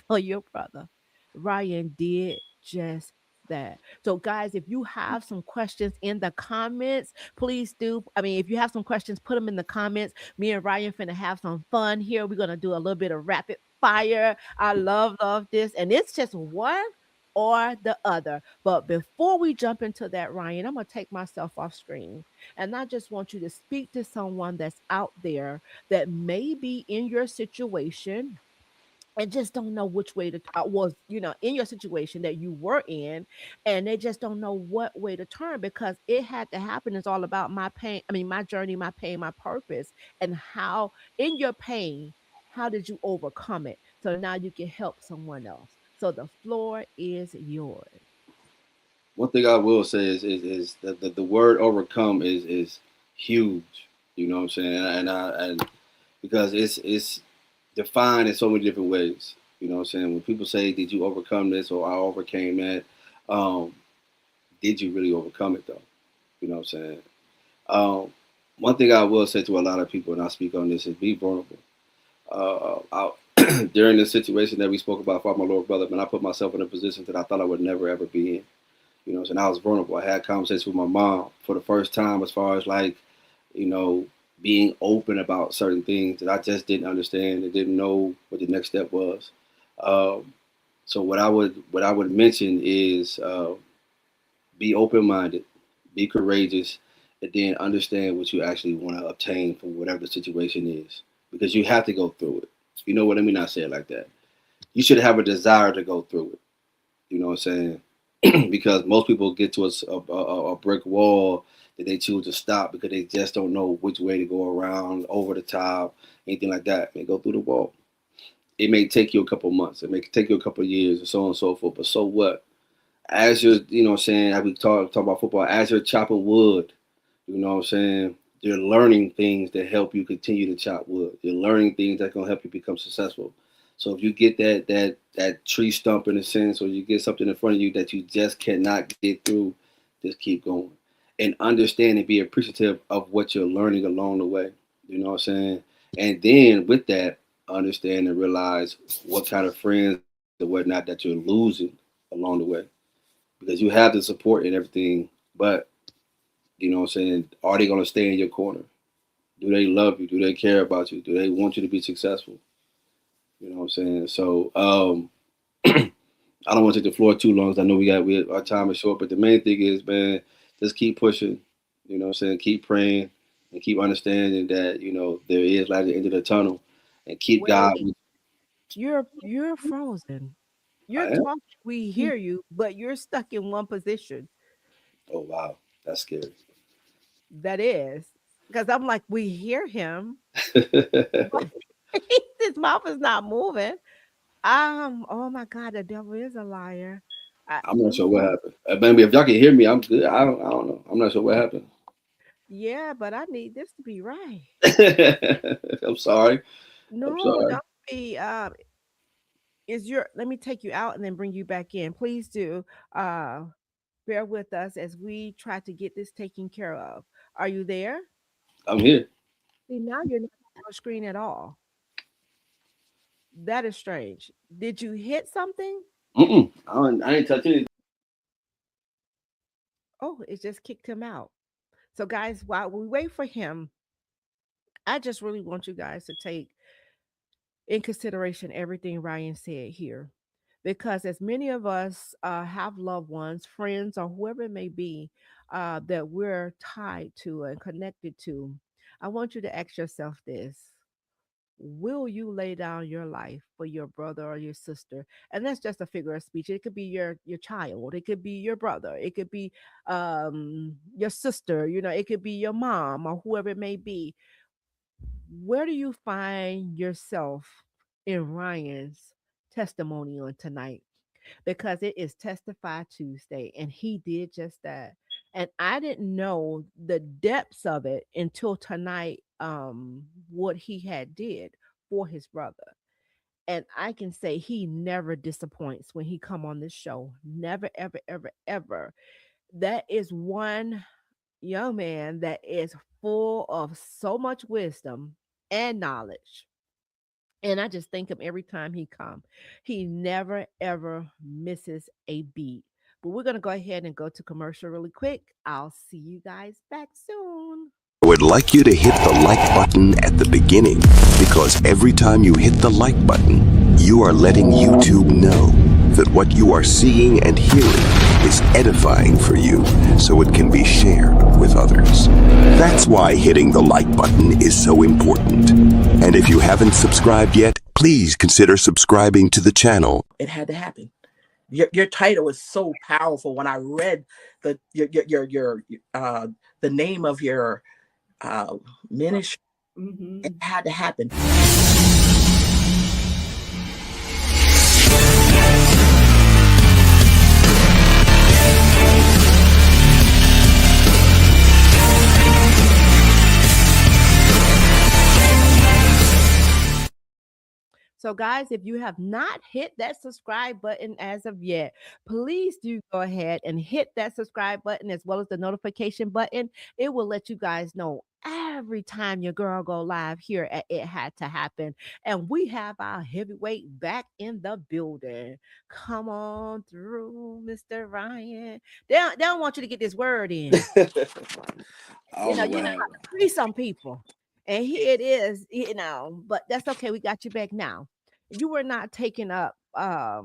for your brother. Ryan did just that. So, guys, if you have some questions in the comments, please do. I mean, if you have some questions, put them in the comments. Me and Ryan finna have some fun here. We're gonna do a little bit of rapid fire. I love this, and it's just one or the other. But before we jump into that, Ryan, I'm gonna take myself off screen, and I just want you to speak to someone that's out there that may be in your situation and just don't know which way to was in your situation that you were in, and they just don't know what way to turn because it had to happen. It's all about my pain, I mean my journey, my pain, my purpose, and how in your pain, how did you overcome it so now you can help someone else. So the floor is yours. One thing I will say is that the word overcome is huge. You know what I'm saying? And because it's defined in so many different ways. You know what I'm saying? When people say, "Did you overcome this?" or "I overcame that," um, did you really overcome it though? You know what I'm saying? Um, one thing I will say to a lot of people, and I speak on this, is be vulnerable. During the situation that we spoke about for my little brother, man, I put myself in a position that I thought I would never ever be in. You know, what I'm saying? I was vulnerable. I had conversations with my mom for the first time, as far as like, you know, being open about certain things that I just didn't understand and didn't know what the next step was. Um, so what I would mention is be open minded, be courageous, and then understand what you actually want to obtain from whatever the situation is, because you have to go through it. You know what I mean? I say it like that. You should have a desire to go through it. You know what I'm saying? Because most people get to a brick wall that they choose to stop because they just don't know which way to go around, over the top, anything like that. They go through the wall. It may take you a couple months. It may take you a couple years, and so on and so forth. But so what? As you're, you know what I'm saying, as we talk about football, as you're chopping wood, you know what I'm saying, you're learning things that help you continue to chop wood. You're learning things that gonna help you become successful. So if you get that tree stump in a sense, or you get something in front of you that you just cannot get through, just keep going. and understand and be appreciative of what you're learning along the way. You know what I'm saying? And then with that, understand and realize what kind of friends and whatnot that you're losing along the way. Because you have the support and everything, but you know what I'm saying, are they gonna stay in your corner? Do they love you? Do they care about you? Do they want you to be successful? You know what I'm saying? So I don't want to take the floor too long because I know our time is short. But the main thing is, man, just keep pushing. You know what I'm saying? Keep praying and keep understanding that there is light at the end of the tunnel, and keep God. Wait, you're frozen. I You're am. talking, we hear you, but you're stuck in one position. Oh wow, that's scary. That is. Because I'm like, we hear him, but his mouth is not moving. Oh my God, the devil is a liar. I, I'm not sure what mm, happened. Maybe if y'all can hear me, I'm good. I don't know. I'm not sure what happened. yeah, but I need this to be right. I'm sorry. I'm No, sorry. don't be. Is your Let me take you out and then bring you back in. Please do. Uh, bear with us as we try to get this taken care of. Are you there? I'm here. See, now you're not on the screen at all. That is strange. Did you hit something? Mm-mm. I ain't touch anything. Oh, it just kicked him out. So, guys, while we wait for him, I just really want you guys to take in consideration everything Ryan said here. Because as many of us have loved ones, friends, or whoever it may be that we're tied to and connected to, I want you to ask yourself this: will you lay down your life for your brother or your sister? And that's just a figure of speech. It could be your child, it could be your brother, it could be your sister, it could be your mom or whoever it may be. Where do you find yourself in Ryan's testimony on tonight? Because it is Testify Tuesday, and he did just that. And I didn't know the depths of it until tonight, what he had did for his brother. And I can say he never disappoints when he come on this show. Never, ever, ever, ever. That is one young man that is full of so much wisdom and knowledge. And I just thank him every time he come. He never ever misses a beat. But we're gonna go ahead and go to commercial really quick. I'll see you guys back soon. I would like you to hit the like button at the beginning because every time you hit the like button, you are letting YouTube know that what you are seeing and hearing is edifying for you so it can be shared with others. That's why hitting the like button is so important. And if you haven't subscribed yet, please consider subscribing to the channel. It had to happen. Your title is so powerful. When I read the name of your ministry, it had to happen. So, guys, if you have not hit that subscribe button as of yet, please do go ahead and hit that subscribe button as well as the notification button. It will let you guys know every time your girl go live here at It Had to Happen. And we have our heavyweight back in the building. Come on through, Mr. Ryan. They don't want you to get this word in. I You don't know, know you what know happened. how to free some people. And here it is, but that's okay. We got you back now. You were not taking up a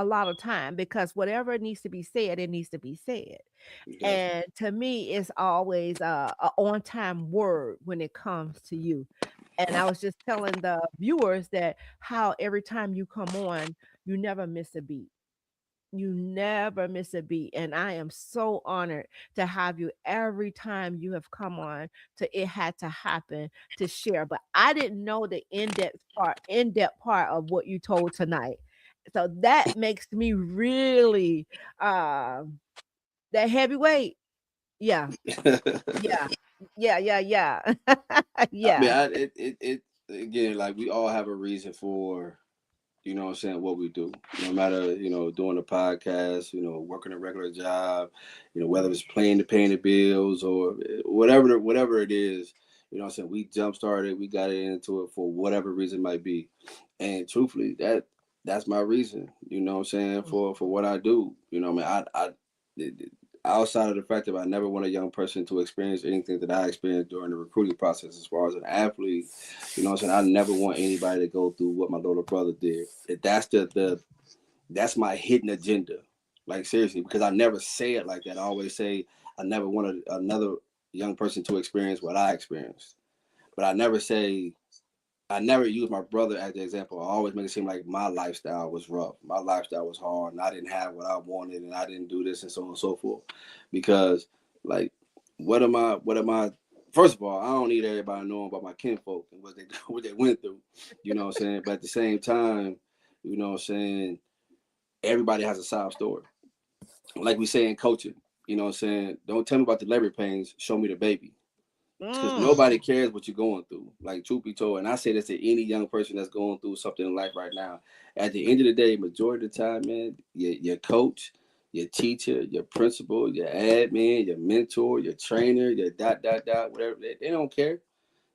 lot of time because whatever needs to be said, it needs to be said. Gotcha. And to me, it's always a on time word when it comes to you. And I was just telling the viewers that how every time you come on, you never miss a beat. You never miss a beat. And I am so honored to have you every time you have come on to It Had to Happen to share. But I didn't know the in-depth part of what you told tonight. So that makes me really that heavyweight. Yeah. Yeah. Yeah. Yeah. Yeah. I mean, yeah. it again, like we all have a reason for you know what I'm saying, what we do. No matter, doing the podcast, working a regular job, whether it's paying the bills or whatever it is, what I'm saying, we jump started, we got into it for whatever reason it might be. And truthfully, that's my reason, what I'm saying, for what I do. What I mean, outside of the fact that I never want a young person to experience anything that I experienced during the recruiting process as far as an athlete, what I'm saying, I never want anybody to go through what my little brother did. That's that's my hidden agenda. Like, seriously, because I never say it like that. I always say I never want another young person to experience what I experienced. But I never use my brother as the example. I always make it seem like my lifestyle was rough. My lifestyle was hard, and I didn't have what I wanted, and I didn't do this, and so on and so forth. Because, like, what am I? First of all, I don't need everybody knowing about my kinfolk and what they went through. You know what I'm saying? But at the same time, you know what I'm saying, everybody has a sob story. Like we say in coaching, you know what I'm saying? Don't tell me about the labor pains, show me the baby. Because nobody cares what you're going through. Like, truth be told, and I say this to any young person that's going through something in life right now. At the end of the day, majority of the time, man, your coach, your teacher, your principal, your admin, your mentor, your trainer, your whatever, they don't care.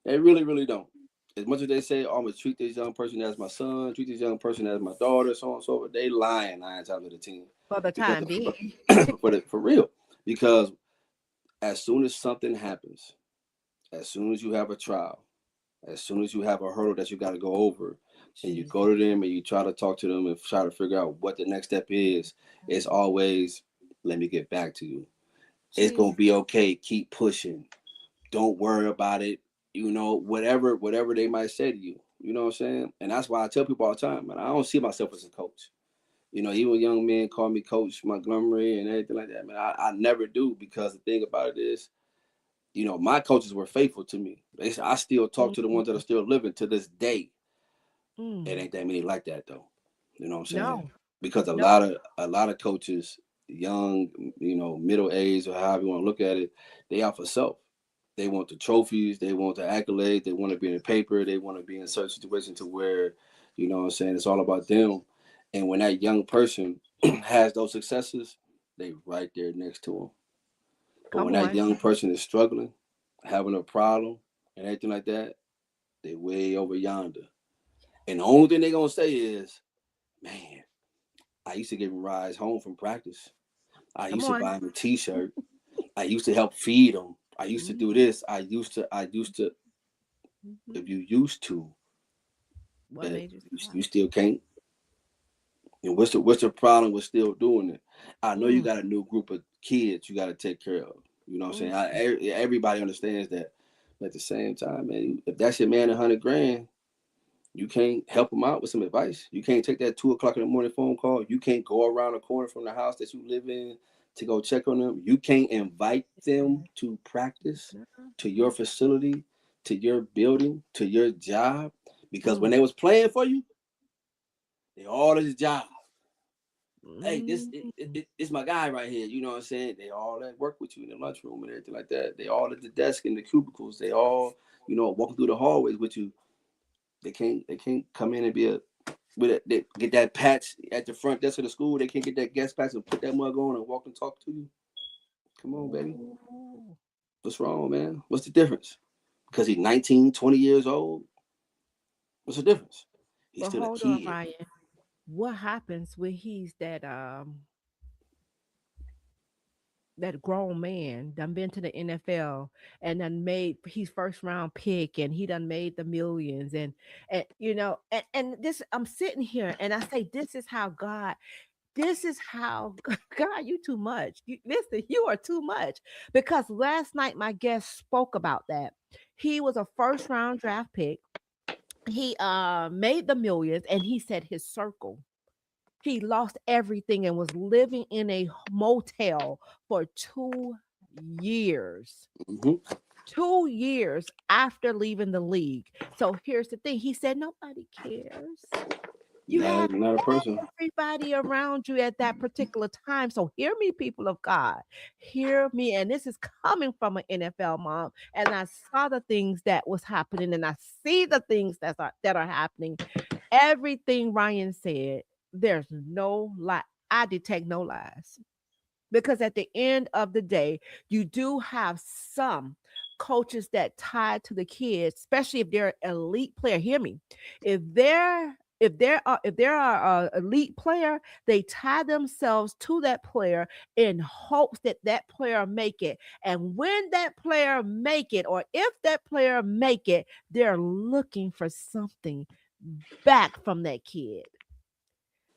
They really, really don't. As much as they say, oh, I'm gonna treat this young person as my son, treat this young person as my daughter, so on and so forth, they lying 9 times out of 10. For the Because time being. for real. Because as soon as something happens, as soon as you have a trial, as soon as you have a hurdle that you got to go over, and you go to them and you try to talk to them and try to figure out what the next step is, it's always, let me get back to you. It's going to be okay. Keep pushing. Don't worry about it. Whatever they might say to you. You know what I'm saying? And that's why I tell people all the time, man, I don't see myself as a coach. Even young men call me Coach Montgomery and everything like that, man. I never do, because the thing about it is, my coaches were faithful to me. I still talk to the ones that are still living to this day. It ain't that many like that, though. You know what I'm saying? No. Because a lot of coaches, young, middle age, or however you want to look at it, they out for self. They want the trophies, they want the accolades, they want to be in the paper, they want to be in a certain situation to where, what I'm saying, it's all about them. And when that young person has those successes, they right there next to them. But when that young person is struggling, having a problem, and everything like that, they way over yonder. And the only thing they gonna say is, man, I used to give him rides home from practice. I used to buy him a T-shirt. I used to help feed him. I used to do this. I used to. If you used to, What made you still can't. And what's the problem with still doing it? I know you got a new group of kids you got to take care of. You know what I'm saying? Everybody understands that. But at the same time, man, if that's your man, 100 grand, you can't help him out with some advice. You can't take that 2:00 in the morning phone call. You can't go around the corner from the house that you live in to go check on them. You can't invite them to practice, to your facility, to your building, to your job. Because when they was playing for you, they all at his job. Hey, this my guy right here. You know what I'm saying? They all at work with you in the lunchroom and everything like that. They all at the desk in the cubicles. They all, walking through the hallways with you. They can't come in and they get that patch at the front desk of the school. They can't get that guest pass and put that mug on and walk and talk to you. Come on, baby. What's wrong, man? What's the difference? Because he's 19, 20 years old? What's the difference? He's still a kid. On, Ryan. What happens when he's that grown man done been to the NFL and done made he's first round pick and he done made the millions and this I'm sitting here and I say this is how God, you too much. Listen, you are too much. Because last night my guest spoke about that. He was a first round draft pick. He made the millions and he said his circle. He lost everything and was living in a motel for 2 years. 2 years after leaving the league. So here's the thing. He said nobody cares. You have not a person. Everybody around you at that particular time. So hear me, people of God. Hear me. And this is coming from an NFL mom. And I saw the things that was happening, and I see the things that are happening. Everything Ryan said, there's no lie. I detect no lies. Because at the end of the day, you do have some coaches that tie to the kids, especially if they're elite player. Hear me. If they're a elite player, they tie themselves to that player in hopes that that player make it. And when that player make it, or if that player make it, they're looking for something back from that kid.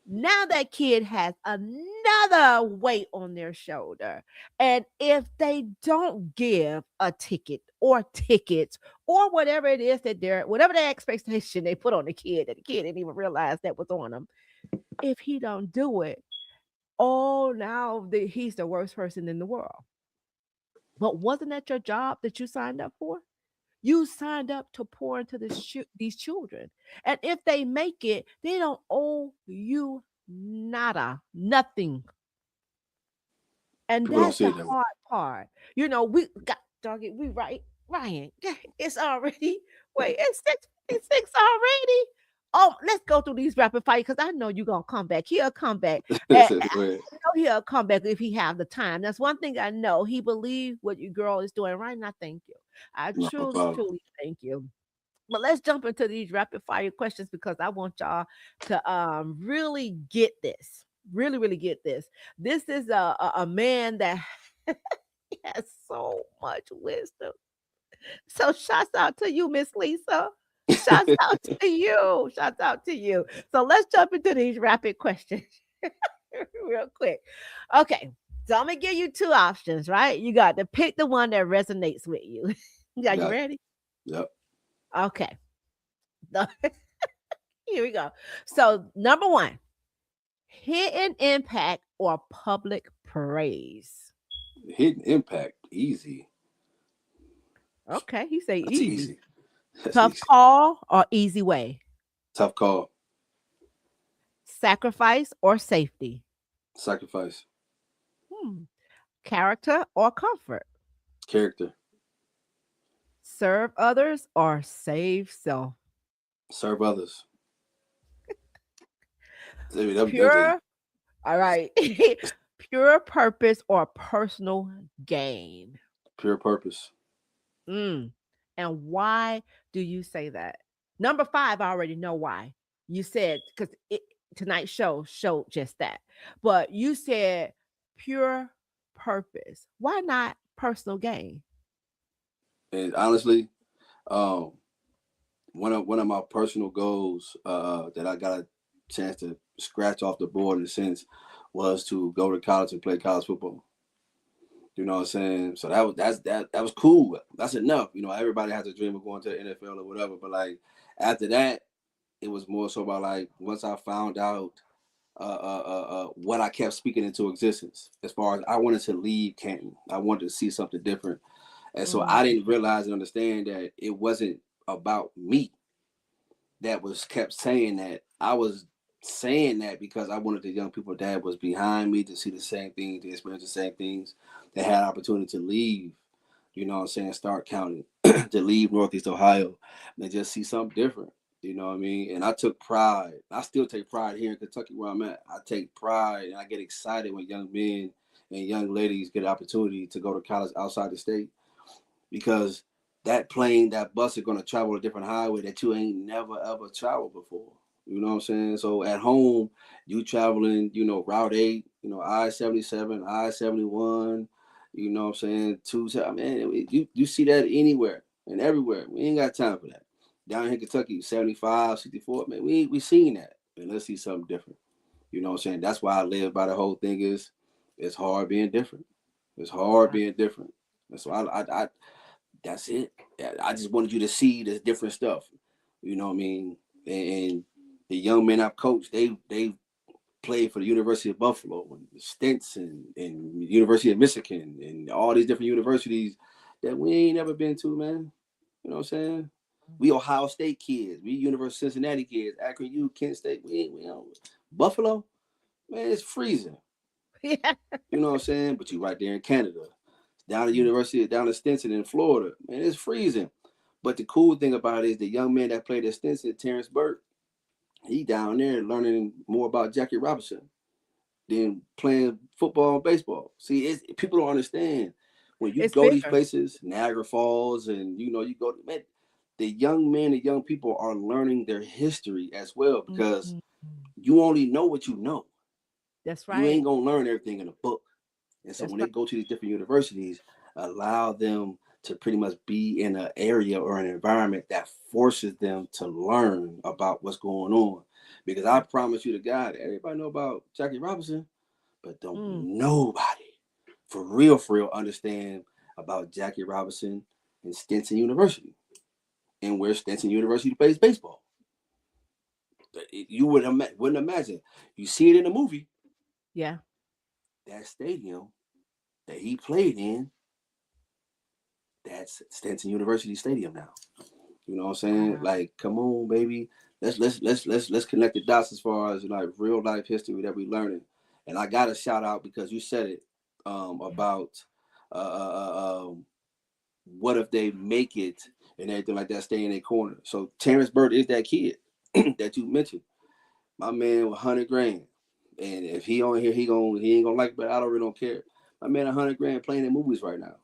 Now that kid has another weight on their shoulder. And if they don't give a ticket or tickets or whatever it is that whatever the expectation they put on the kid, that the kid didn't even realize that was on him, if he don't do it, oh, now he's the worst person in the world. But wasn't that your job that you signed up for? You signed up to pour into these children. And if they make it, they don't owe you nada, nothing. And People don't that's see the it that way. hard part. You know, we got dog it, we right, Ryan. It's already it's 6:56 already. Oh, let's go through these rapid fire because I know you're gonna come back. He'll come back. Go ahead. Know he'll come back if he have the time. That's one thing I know. He believes what your girl is doing right now. Thank you. I No truly, problem. truly thank you. But let's jump into these rapid fire questions because I want y'all to really get this. Really, really get this. This is a man that has so much wisdom. So shouts out to you, Miss Lisa. Shouts out to you. Shouts out to you. So let's jump into these rapid questions real quick. Okay. So I'm gonna give you two options, right? You got to pick the one that resonates with you. Yeah, you Got it. ready? Yep. Okay. Here we go. So, number one, hidden impact or public praise. Hidden impact. Easy. Okay, he say That's easy. easy. That's Tough easy. call or easy way. Tough call. Sacrifice or safety. Sacrifice. Hmm. Character or comfort. Character. Serve others or save self. Serve others. That Pure. All right. Pure purpose or personal gain. pure purpose. Mm. And why do you say that? Number five, I already know why. You said because tonight's show showed just that. But you said pure purpose. Why not personal gain? And honestly, um, one of my personal goals that I got a chance to scratch off the board in a sense was to go to college and play college football. You know what I'm saying? So that was cool. That's enough. You know, everybody has a dream of going to the NFL or whatever. But like after that, it was more so about like once I found out what I kept speaking into existence. As far as I wanted to leave Canton, I wanted to see something different, and so Mm, I didn't realize and understand that it wasn't about me that was kept saying that. I was saying that because I wanted the young people that was behind me to see the same things, to experience the same things, that had opportunity to leave, you know what I'm saying, Stark County, to leave Northeast Ohio, and just see something different. You know what I mean? And I took pride. I still take pride here in Kentucky where I'm at. I take pride and I get excited when young men and young ladies get an opportunity to go to college outside the state because that plane, that bus is going to travel a different highway that you ain't never ever traveled before. You know what I'm saying? So at home, you traveling, you know, Route 8, you know, I-77, I-71, you know what I'm saying? Man, you see that anywhere and everywhere. We ain't got time for that. Down here in Kentucky, 75, 64, man, we seen that. And let's see something different. You know what I'm saying? That's why I live by the whole thing is it's hard being different. It's hard yeah. being different. And so I that's it. I just wanted you to see the different stuff. You know what I mean? And the young men I've coached, they played for the University of Buffalo and Stinson and University of Michigan and all these different universities that we ain't never been to, man. You know what I'm saying? We Ohio State kids, we University of Cincinnati kids, Akron U, Kent State. We don't. Buffalo, man, it's freezing. Yeah. You know what I'm saying? But you right there in Canada, down at University, down at Stinson in Florida, man, it's freezing. But the cool thing about it is the young man that played at Stinson, Terrence Burke, He down there learning more about Jackie Robinson than playing football and baseball. See, people don't understand when you It's go these bigger. places, Niagara Falls, and you go, man, the young men and young people are learning their history as well because Mhm. you only know what you know. That's You right. ain't gonna learn everything in a book. And so That's when they right. go to these different universities, allow them to pretty much be in an area or an environment that forces them to learn about what's going on. Because I promise you to God, everybody know about Jackie Robinson, but don't Mm. nobody for real understand about Jackie Robinson and Stinson University and where Stinson University plays baseball. You wouldn't imagine. You see it in the movie, Yeah. that stadium that he played in, that's Stinson University Stadium now. You know what I'm saying? Wow. Like, come on, baby. Let's connect the dots as far as like real life history that we learning. And I got a shout out because you said it about what if they make it and everything like that, stay in their corner. So Terrence Bird is that kid that you mentioned. My man with 100 grand. And if he on here, he ain't gonna like it, but I don't really don't care. My man 100 grand playing in movies right now.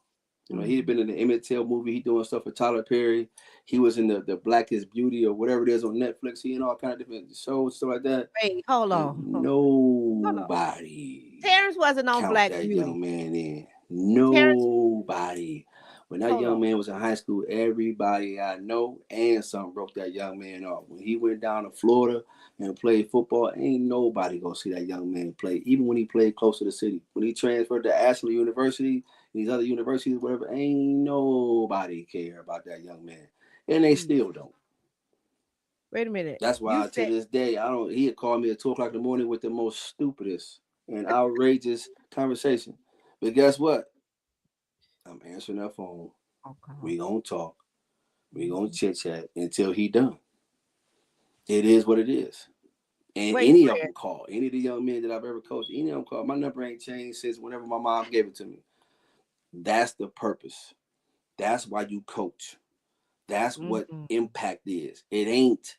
You know, he'd been in the Emmett Till movie. He doing stuff for Tyler Perry. He was in the Blackest Beauty or whatever it is on Netflix. He in all kind of different shows, stuff like that. Wait, hold And on. Hold on. nobody Terrence wasn't on count Black that young Beauty. man in. Terrence, Nobody. When that hold on. young man was in high school, everybody I know and some broke that young man off. When he went down to Florida and played football, ain't nobody gonna see that young man play. Even when he played close to the city. When he transferred to Ashland University, these other universities, whatever, ain't nobody care about that young man. And they Jeez. still don't. Wait a minute. That's You why to said this day, I don't. He'd call me at 2 o'clock in the morning with the most stupidest and outrageous conversation. But guess what? I'm answering that phone. oh God. We gonna talk. We gonna Mhm. chit chat until he done. It is what it is. And Wait, any of Fred. them call. Any of the young men that I've ever coached, any of them call. My number ain't changed since whenever my mom gave it to me. That's the purpose. That's why you coach. That's what Mhm. impact is. It ain't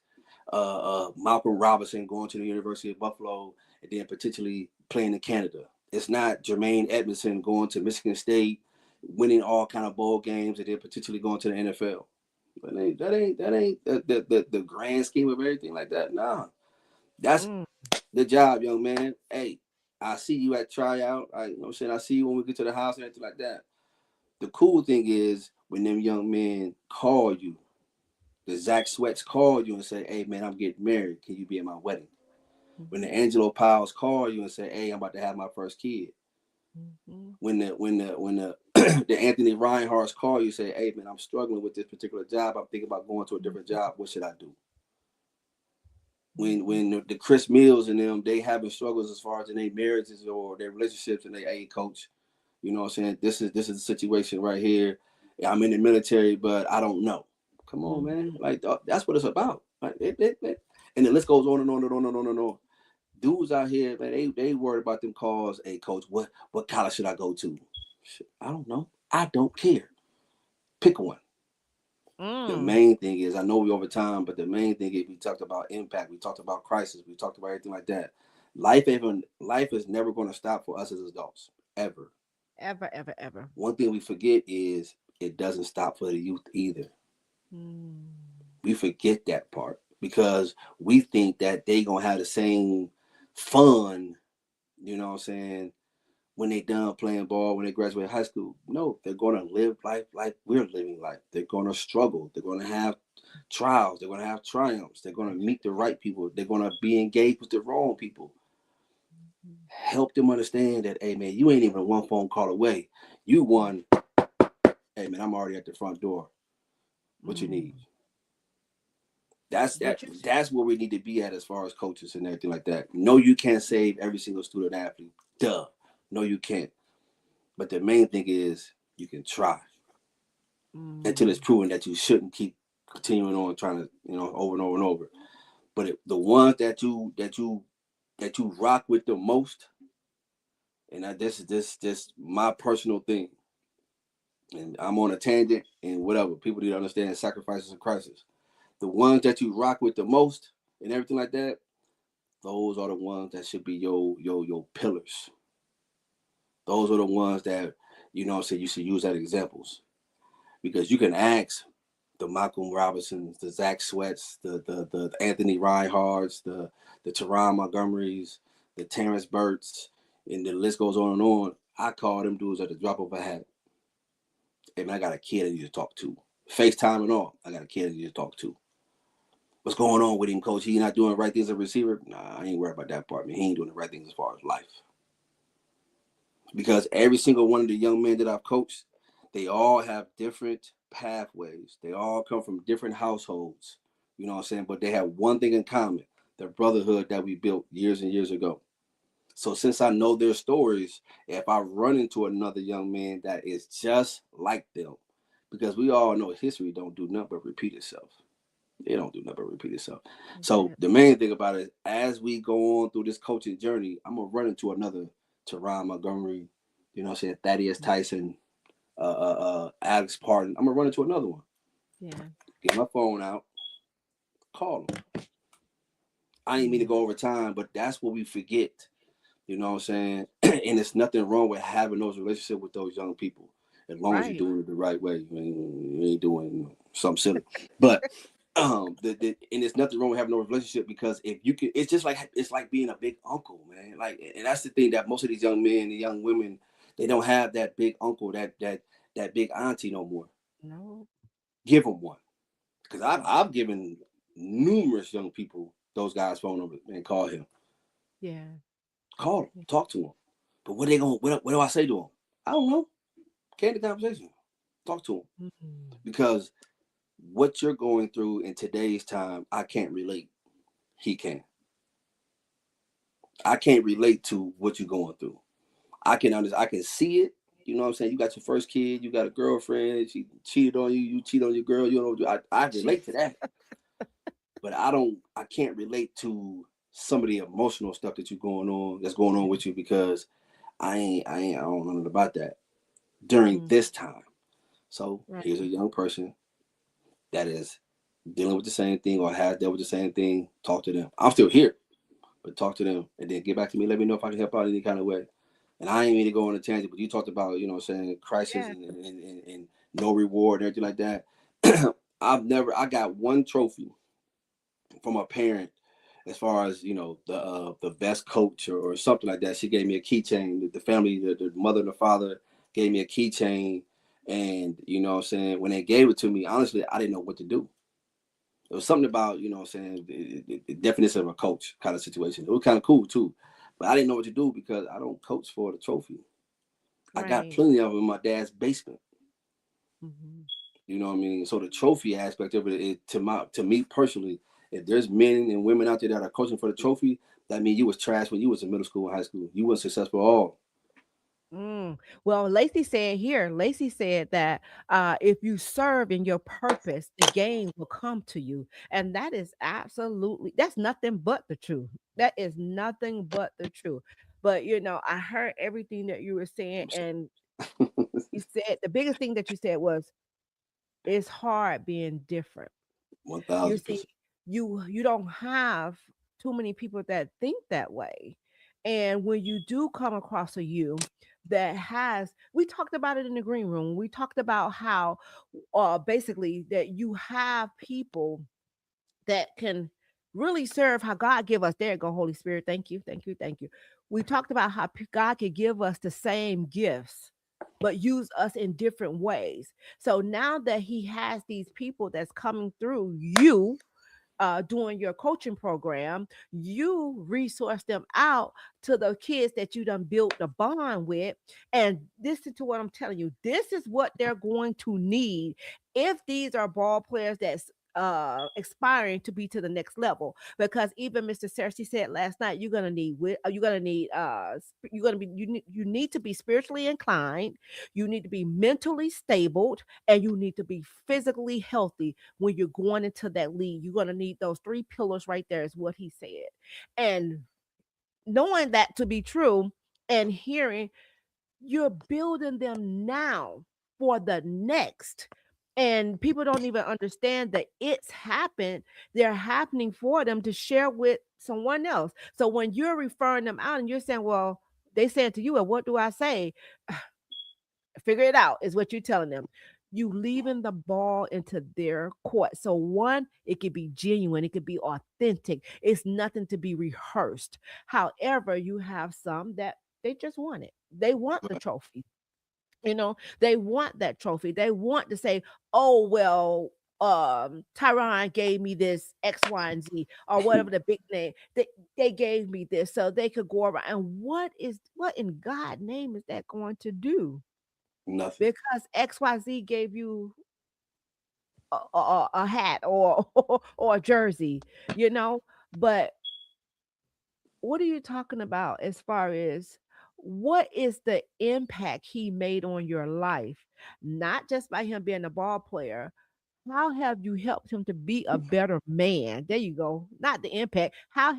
Malcolm Robinson going to the University of Buffalo and then potentially playing in Canada. It's not Jermaine Edmondson going to Michigan State, winning all kind of bowl games, and then potentially going to the NFL. That ain't the grand scheme of everything like that. Nah, that's Mm. the job, young man. Hey, I see you at tryout. You know what I'm saying? I see you when we get to the house and everything like that. The cool thing is when them young men call you, the Zach Sweats call you and say, "Hey man, I'm getting married. Can you be at my wedding?" When the Mhm. Angelo Piles call you and say, "Hey, I'm about to have my first kid." Mhm. When the the Anthony Reinhardt's call you say, "Hey man, I'm struggling with this particular job. I'm thinking about going to a different job. What should I do?" Mhm. When the Chris Mills and them, they having struggles as far as in their marriages or their relationships, and they, "Hey coach, you know what I'm saying? This is the situation right here. I'm in the military, but I don't know." Come on, man. Mhm. Like that's what it's about. Like, and the list goes on and on and on and on and on. Dudes out here, man, they worried about them calls. "Hey, coach, what college should I go to?" I don't know. I don't care. Pick one. The Mm. main thing is, I know we over time, but the main thing is we talked about impact. We talked about crisis. We talked about everything like that. Life is never going to stop for us as adults ever. Ever, ever, ever. One thing we forget is it doesn't stop for the youth either. Mm. We forget that part because we think that they gonna have the same fun, you know what I'm saying, when they done playing ball, when they graduate high school. No, they're gonna live life like we're living life. They're gonna struggle. They're gonna have trials. They're gonna have triumphs. They're gonna meet the right people. They're gonna be engaged with the wrong people. Help them understand that, hey man, you ain't even one phone call away. You won. Hey man, I'm already at the front door. What you need? Mm. That's that. But you, That's where we need to be at as far as coaches and everything like that. No, you can't save every single student athlete. Duh. No, you can't. But the main thing is you can try until it's mm. proven that you shouldn't keep continuing on trying to, over and over and over. But the ones that you rock with the most, and this my personal thing, and I'm on a tangent and whatever. People need to understand sacrifices and crisis. The ones that you rock with the most, and everything like that, those are the ones that should be your pillars. Those are the ones that, you know what I'm saying, you should use as examples. Because you can ask the Malcolm Robinsons, the Zach Sweats, the Anthony Reinhardts, the Teron Montgomerys, the Terrence Burts, and the list goes on and on. I call them dudes at the drop of a hat. Hey man, I got a kid I need to talk to. FaceTime and all. I got a kid I need to talk to. What's going on with him, coach? He not doing the right things as a receiver? Nah, I ain't worried about that part, man. He ain't doing the right things as far as life. Because every single one of the young men that I've coached, they all have different pathways. They all come from different households. You know what I'm saying? But they have one thing in common, the brotherhood that we built years and years ago. So since I know their stories, if I run into another young man that is just like them, because we all know history don't do nothing but repeat itself. It don't do nothing but repeat itself. So the main thing about it is, as we go on through this coaching journey, I'm gonna run into another Teron Montgomery, you know what I'm saying, Thaddeus Tyson, Alex Parton. I'm gonna run into another one. Yeah. Get my phone out, call them. I ain't mean to go over time, but that's what we forget. You know what I'm saying? And there's nothing wrong with having those relationships with those young people, as long as you're doing it the right way. You ain't doing something silly. But and there's nothing wrong with having no relationship, because if you can, it's like being a big uncle, man. Like, and that's the thing that most of these young men and young women, they don't have that big uncle, that big auntie no more. No. Give them one, because I've given numerous young people those guys' phone number and call him. Yeah. Call him, talk to him. But what they gonna? What do I say to him? I don't know. Candy conversation. Talk to him, because what you're going through in today's time, I can't relate. He can. I can't relate to what you're going through. I can understand. I can see it. You know what I'm saying? You got your first kid. You got a girlfriend. She cheated on you. You cheat on your girl. You know. I relate to that. But I don't. I can't relate to some of the emotional stuff that's going on with you, because I don't know nothing about that during this time. So here's a young person that is dealing with the same thing or has dealt with the same thing. Talk to them. I'm still here, but talk to them and then get back to me. Let me know if I can help out in any kind of way. And I ain't mean to go on a tangent, but you talked about, you know, saying crisis and no reward and everything like that. I got one trophy from a parent, as far as, you know, the best coach or something like that. She gave me a keychain. The family, the mother and the father gave me a keychain. And, you know what I'm saying, when they gave it to me, honestly, I didn't know what to do. It was something about, you know what I'm saying, the definition of a coach kind of situation. It was kind of cool too. But I didn't know what to do, because I don't coach for the trophy. I got plenty of them in my dad's basement. You know what I mean? So the trophy aspect of it, to me personally, if there's men and women out there that are coaching for the trophy, that means you was trash when you was in middle school and high school. You weren't successful at all. Well, Lacey said that if you serve in your purpose, the game will come to you. And that is that's nothing but the truth. That is nothing but the truth. But, you know, I heard everything that you were saying. And you said the biggest thing that you said was, it's hard being different. You 1000%. see, you don't have too many people that think that way. And when you do come across a you that has, we talked about it in the green room. We talked about how basically that you have people that can really serve how God give us. There you go, Holy Spirit. Thank you, thank you, thank you. We talked about how God could give us the same gifts, but use us in different ways. So now that He has these people that's coming through you, doing your coaching program, you resource them out to the kids that you done built the bond with. And listen to what I'm telling you. This is what they're going to need if these are ball players that's aspiring to be to the next level, because even Mr. Cersei said last night, you need to be spiritually inclined, you need to be mentally stable, and you need to be physically healthy. When you're going into that league, you're going to need those three pillars right there, is what he said. And knowing that to be true and hearing, you're building them now for the next. And people don't even understand that it's happened. They're happening for them to share with someone else. So when you're referring them out and you're saying, well, they said to you, and what do I say? Figure it out is what you're telling them. You leaving the ball into their court. So one, it could be genuine, it could be authentic. It's nothing to be rehearsed. However, you have some that they just want it. They want the trophy. They want that trophy. They want to say, oh well, Tyron gave me this X, Y, and Z, or whatever the big name. They gave me this so they could go around. And what in God's name is that going to do? Nothing. Because XYZ gave you a hat or or a jersey, you know. But what are you talking about as far as what is the impact he made on your life? Not just by him being a ball player. How have you helped him to be a better man? There you go. Not the impact. How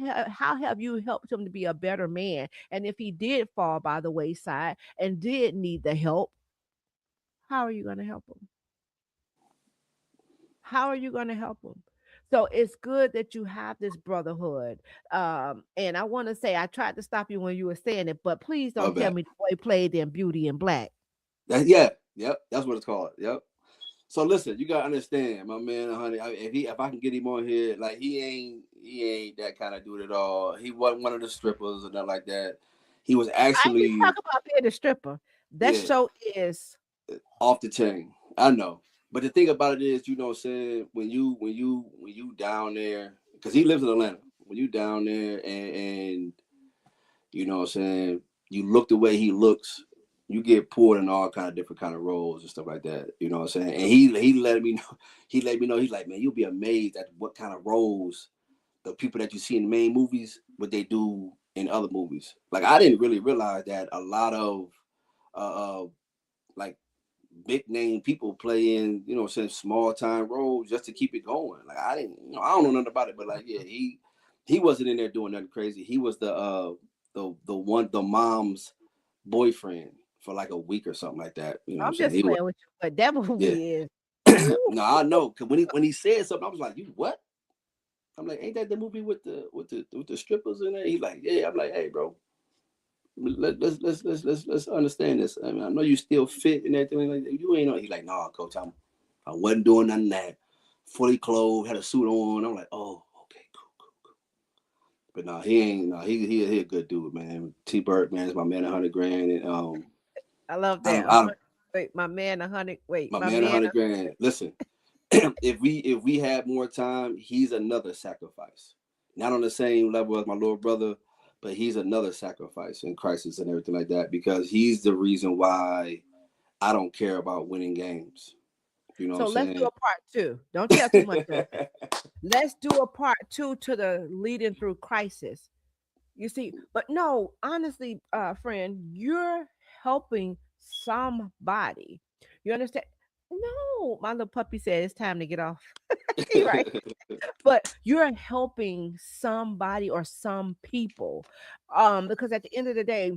have you helped him to be a better man? And if he did fall by the wayside and did need the help, how are you going to help him? How are you going to help them? So it's good that you have this brotherhood. And I want to say, I tried to stop you when you were saying it, but please My don't tell bad. me the boy played in Beauty and Black. Yeah, yep. That's what it's called. Yep. So listen, you gotta understand, my man, honey. If I can get him on here, like he ain't that kind of dude at all. He wasn't one of the strippers or nothing like that. He was I ain't even actually, talking about being a stripper. That yeah, show is off the chain. I know. But the thing about it is, you know what I'm saying, when you down there, because he lives in Atlanta. When you down there and you know what I'm saying, you look the way he looks, you get pulled in all kind of different kind of roles and stuff like that. You know what I'm saying? And he let me know, he's like, man, you'll be amazed at what kind of roles the people that you see in the main movies, what they do in other movies. Like I didn't really realize that a lot of like big name people play in, you know, saying small time roles just to keep it going. Like I didn't, I don't know nothing about it, but like yeah, he wasn't in there doing nothing crazy. He was the mom's boyfriend for like a week or something like that. You know what I'm I'm saying? just He was playing with you, but that yeah. movie is ooh, No, I know. Cause when he said something, I was like, you what? I'm like, ain't that the movie with the strippers in there? He's like, yeah. I'm like, hey, bro, let's understand this. I mean, I know you still fit and everything like that. You ain't know. He's like, nah, coach, I wasn't doing none of that. Fully clothed, had a suit on. I'm like, oh, okay, cool. But no, he ain't. No, he a good dude, man. T Bird, man, is my man, 100 grand, and I love I that. don't, I don't, Wait, my man, 100. Wait, my my man, man. 100 grand. Listen, if we had more time, he's another sacrifice. Not on the same level as my little brother, but he's another sacrifice in crisis and everything like that because he's the reason why I don't care about winning games. You know what So let's do I'm a part two. Don't tell too much though. saying? Let's do a part two to the leading through crisis. You see, but no, honestly, friend, you're helping somebody. You understand? No, my little puppy said it's time to get off. He right. But you're helping somebody or some people. Because at the end of the day,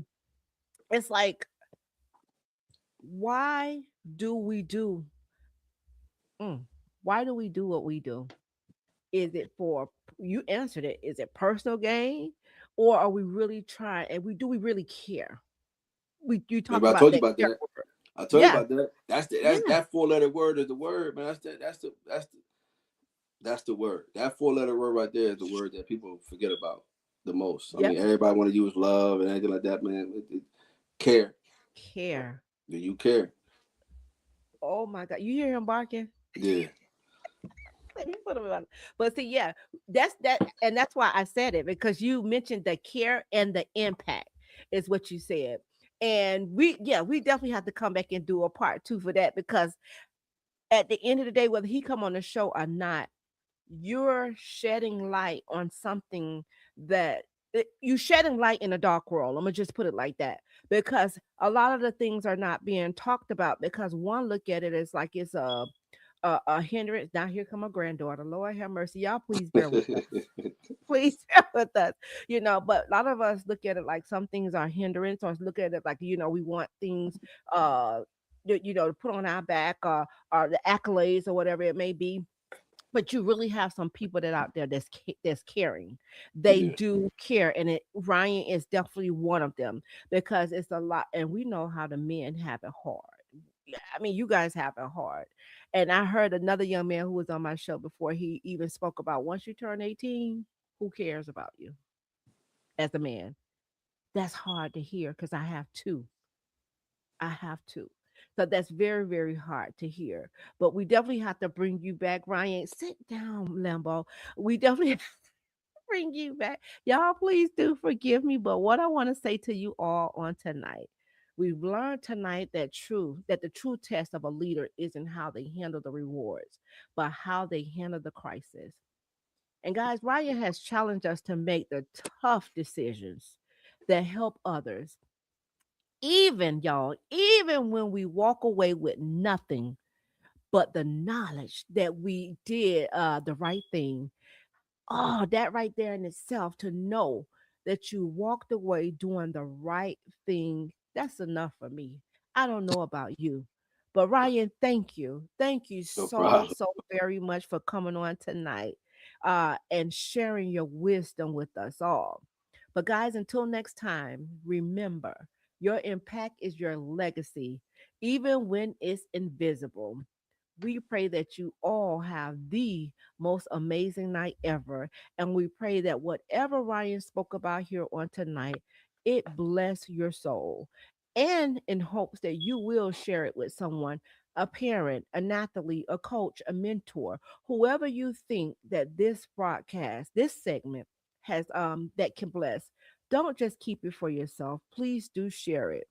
it's like, why do we do mm, why do we do what we do? Is it for you answered it? Is it personal gain? Or are we really trying and we really care? We you talked Remember, I about told you that about care that. word. I told you Yeah, about that. yeah. That 4 letter word is the word, man. That's the word. That 4 letter word right there is the word that people forget about the most. I Yep. mean, everybody want to use love and anything like that, man. Care. Care. Do you care? Oh my God. You hear him barking? Yeah. Let me put him on. But see, yeah, that's that, and that's why I said it because you mentioned the care and the impact is what you said. And we definitely have to come back and do a part two for that because at the end of the day, whether he come on the show or not, you're shedding light on something that you shedding light in a dark world. I'm gonna just put it like that because a lot of the things are not being talked about because one look at it as like it's a hindrance. Now here come my granddaughter. Lord have mercy, y'all. Please bear with us. Please bear with us. But a lot of us look at it like some things are hindrance, or look at it like we want things. to put on our back, or the accolades or whatever it may be. But you really have some people that out there that's caring. They Yeah. do care, and Ryan is definitely one of them, because it's a lot, and we know how the men have it hard. Yeah, I mean, you guys have it hard. And I heard another young man who was on my show before, he even spoke about, once you turn 18, who cares about you as a man? That's hard to hear, because I have two. I have to. So that's very, very hard to hear. But we definitely have to bring you back, Ryan. Sit down, Lambo. We definitely have to bring you back. Y'all, please do forgive me. But what I want to say to you all on tonight, we've learned tonight that the true test of a leader isn't how they handle the rewards, but how they handle the crisis. And guys, Ryan has challenged us to make the tough decisions that help others, even y'all, even when we walk away with nothing but the knowledge that we did the right thing. Oh, that right there in itself, to know that you walked away doing the right thing, that's enough for me. I don't know about you. But Ryan, thank you. Thank you No so, problem. so very much for coming on tonight, and sharing your wisdom with us all. But guys, until next time, remember, your impact is your legacy, even when it's invisible. We pray that you all have the most amazing night ever. And we pray that whatever Ryan spoke about here on tonight, it bless your soul. And in hopes that you will share it with someone, a parent, an athlete, a coach, a mentor, whoever you think that this broadcast, this segment has that can bless. Don't just keep it for yourself. Please do share it.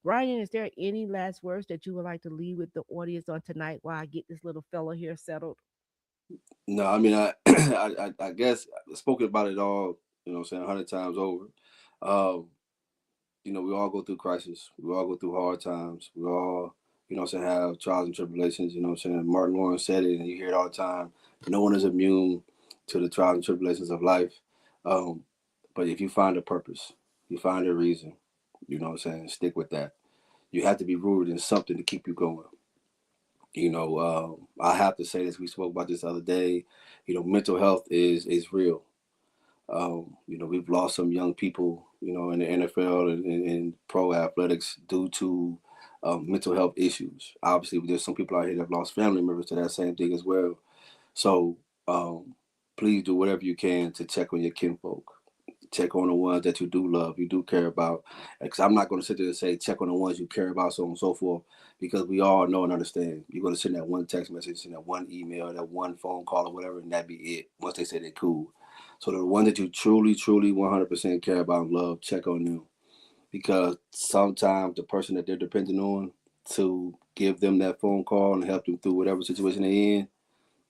Ryan, is there any last words that you would like to leave with the audience on tonight while I get this little fella here settled? No, I mean, I guess I've spoken about it all, saying 100 times over. Um, we all go through crisis. We all go through hard times. We all, have trials and tribulations. Martin Lawrence said it, and you hear it all the time. No one is immune to the trials and tribulations of life. Um, but if you find a purpose, you find a reason, stick with that. You have to be rooted in something to keep you going. I have to say this. We spoke about this the other day. Mental health is real. We've lost some young people, in the NFL and pro athletics due to mental health issues. Obviously, there's some people out here that have lost family members to that same thing as well. So please do whatever you can to check on your kinfolk. Check on the ones that you do love, you do care about. Because I'm not going to sit there and say check on the ones you care about, so on and so forth, because we all know and understand. You're going to send that one text message, send that one email, that one phone call, or whatever, and that be it. Once they say they're cool. So the ones that you truly, truly, 100% care about and love, check on them, because sometimes the person that they're depending on to give them that phone call and help them through whatever situation they're in,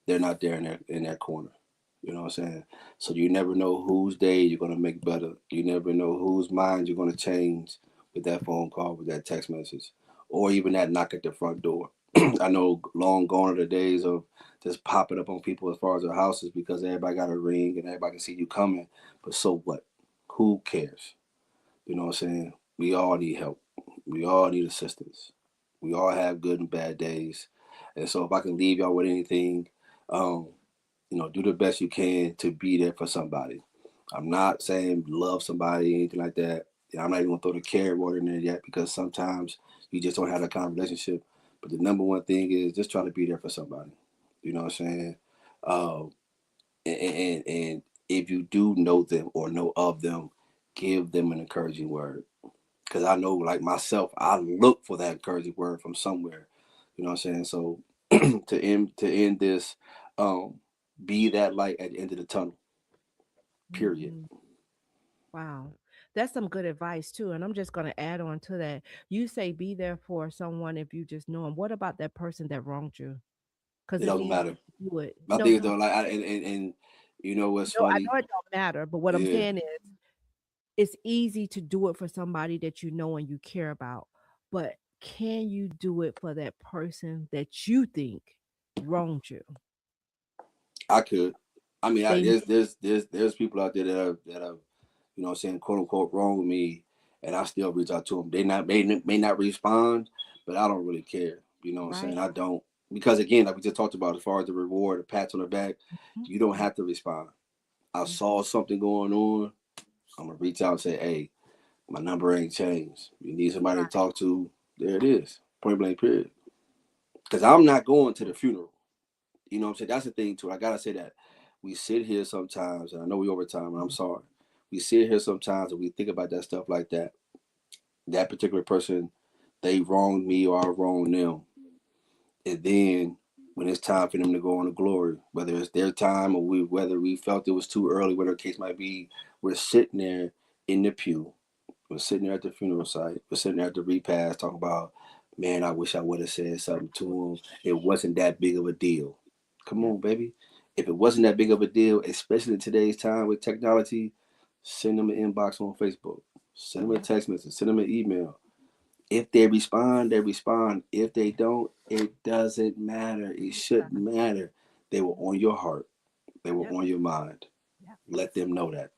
they're not there in that corner. You know what I'm saying? So you never know whose day you're gonna make better. You never know whose mind you're gonna change with that phone call, with that text message, or even that knock at the front door. I know long gone are the days of just popping up on people as far as their houses because everybody got a ring and everybody can see you coming. But so what? Who cares? You know what I'm saying? We all need help. We all need assistance. We all have good and bad days. And so if I can leave y'all with anything, um, do the best you can to be there for somebody. I'm not saying love somebody, anything like that. I'm not even gonna throw the carrot word in there yet, because sometimes you just don't have that kind of relationship. But the number one thing is just try to be there for somebody. You know what I'm saying? Um, and if you do know them or know of them, give them an encouraging word. Because I know, like myself, I look for that encouraging word from somewhere. You know what I'm saying? So to end this, um, be that light at the end of the tunnel. Period. Mhm. Wow. That's some good advice too. And I'm just going to add on to that. You say be there for someone if you just know them. What about that person that wronged you? Because It it's doesn't easy matter. to do it. I No, think no, though, like, and you know what's no, I funny? know it don't matter. But what I'm Yeah, saying is, it's easy to do it for somebody that you know and you care about. But can you do it for that person that you think wronged you? I could. I mean, They there's people out there that have quote unquote wrong with me, and I still reach out to them. They may not respond, but I don't really care. You know what I'm Right. saying? I don't, because again, like we just talked about, as far as the reward, the pats on the back, Mhm. you don't have to respond. I saw something going on. I'm gonna reach out and say, hey, my number ain't changed. You need somebody to Right. talk to. There it is. Point blank period. Because I'm not going to the funeral. You know what I'm saying? That's the thing too. I gotta say that. We sit here sometimes, and I know we over time, and I'm sorry. We sit here sometimes and we think about that stuff like that. That particular person, they wronged me or I wronged them. And then when it's time for them to go on to glory, whether it's their time or whether we felt it was too early, whatever the case might be, we're sitting there in the pew. We're sitting there at the funeral site. We're sitting there at the repast talking about, man, I wish I would have said something to him. It wasn't that big of a deal. Come Yeah. on, baby. If it wasn't that big of a deal, especially in today's time with technology, send them an inbox on Facebook. Send them a Yeah. text message. Send them an email. If they respond, they respond. If they don't, it doesn't matter. It shouldn't matter. They were on your heart. They were Yep. on your mind. Yep. Let them know that.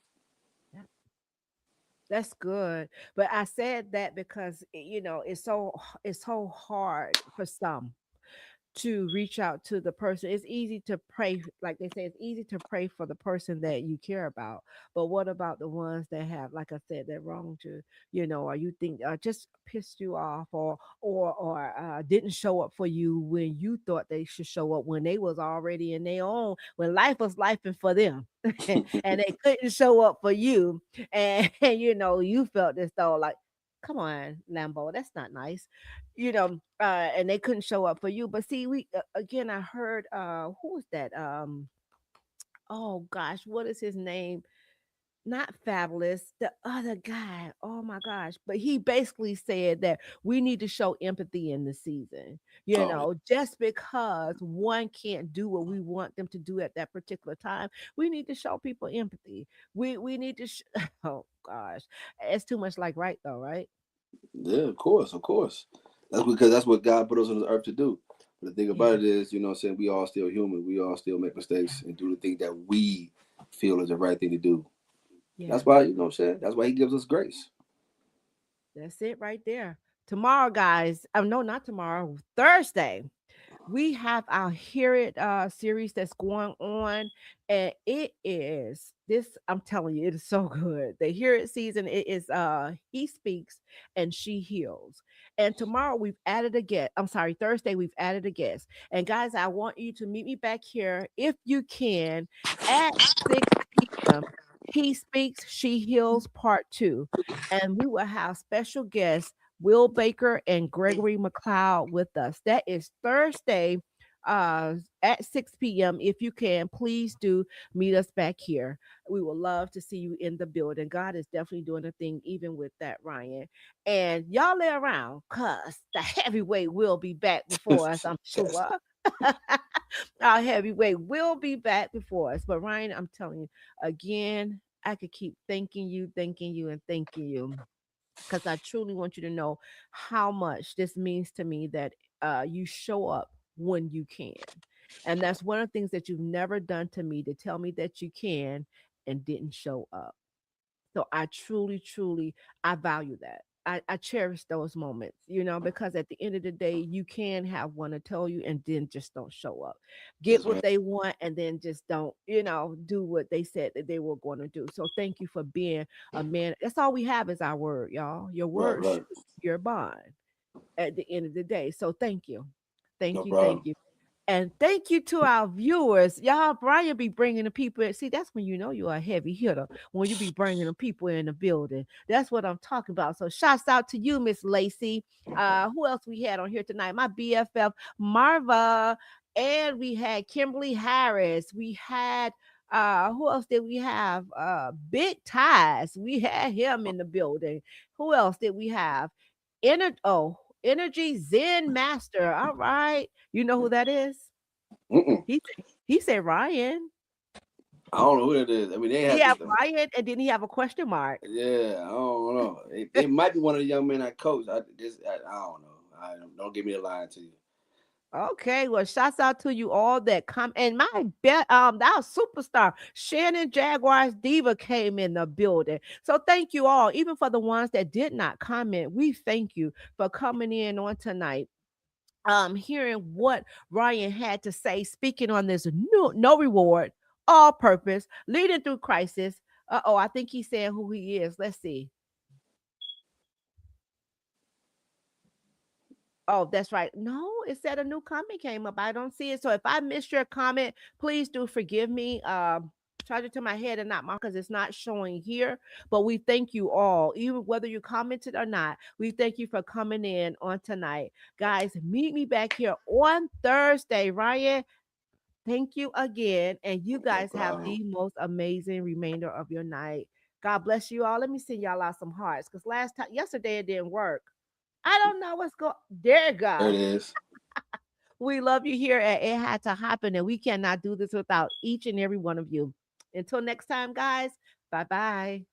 Yep. That's good. But I said that because it's so hard for some to reach out to the person. It's easy to pray, like they say, it's easy to pray for the person that you care about. But what about the ones that have, like I said, that wronged you, or you think just pissed you off, or didn't show up for you when you thought they should show up, when they was already in their own, when life was lifing for them, and they couldn't show up for you, and you felt as though like, come on, Lambo, that's not nice, and they couldn't show up for you. But see, we again, I heard who was that? Oh gosh, what is his name? Not Fabulous, the other guy. Oh my gosh. But he basically said that we need to show empathy in the season, Oh, yeah. just because one can't do what we want them to do at that particular time. We need to show people empathy. We need to oh gosh. It's too much like right though, right? Yeah, of course, of course. That's because that's what God put us on this earth to do. But the thing about Yeah. it is, you know what I'm saying, we all still human. We all still make mistakes and do the thing that we feel is the right thing to do. Yeah. That's why, you know what I'm saying? That's why he gives us grace. That's it right there. Tomorrow, guys. Oh no, not tomorrow. Thursday. We have our Hear It series that's going on, and it is this. I'm telling you, it is so good. The Hear It season, it is He Speaks and She Heals. And tomorrow we've added a guest. I'm sorry, Thursday we've added a guest. And guys, I want you to meet me back here if you can at 6 p.m. He Speaks, She Heals Part 2. And we will have special guests Will Baker and Gregory McLeod with us. That is Thursday at 6 p.m. If you can, please do meet us back here. We would love to see you in the building. God is definitely doing a thing even with that, Ryan. And y'all lay around because the heavyweight will be back before us, I'm Yes. sure. Our heavyweight will be back before us. But Ryan, I'm telling you, again, I could keep thanking you, and thanking you because I truly want you to know how much this means to me that you show up when you can. And that's one of the things that you've never done to me, to tell me that you can and didn't show up. So I truly, truly, I value that. I cherish those moments, because at the end of the day, you can have one to tell you and then just don't show up. Get That's what right. they want and then just don't, do what they said that they were going to do. So thank you for being a man. That's all we have is our word, y'all. Your Right, word right. should be your bond at the end of the day. So thank you. No Thank you. Thank problem. you. And thank you to our viewers. Y'all, Brian be bringing the people in. See, that's when you know you're a heavy hitter, when you be bringing the people in the building. That's what I'm talking about. So shouts out to you, Miss Lacey. Who else we had on here tonight? My BFF, Marva. And we had Kimberly Harris. We had who else did we have? Big Ties. We had him in the building. Who else did we have? Energy Zen Master. All right. You know who that is? Mm-mm. He said Ryan. I don't know who it is. I mean, they He have to. have Ryan, and then he have a question mark. Yeah, I don't know. It might be one of the young men I coach. I don't know. Don't give me a lie to you. Okay, well, shouts out to you all that come. And my bet, that superstar Shannon Jaguars Diva came in the building. So thank you all, even for the ones that did not comment. We thank you for coming in on tonight. Hearing what Ryan had to say, speaking on this new no reward, all purpose, leading through crisis. I think he's saying who he is. Let's see. Oh, that's right. No, it said a new comment came up. I don't see it. So if I missed your comment, please do forgive me. Charge it to my head and not mine because it's not showing here. But we thank you all, even whether you commented or not. We thank you for coming in on tonight. Guys, meet me back here on Thursday. Ryan, thank you again. And you No guys have problem. the most amazing remainder of your night. God bless you all. Let me send y'all out some hearts because yesterday it didn't work. I don't know what's going. There you There go. it is. We love you here at It Had to Happen, and we cannot do this without each and every one of you. Until next time, guys. Bye bye.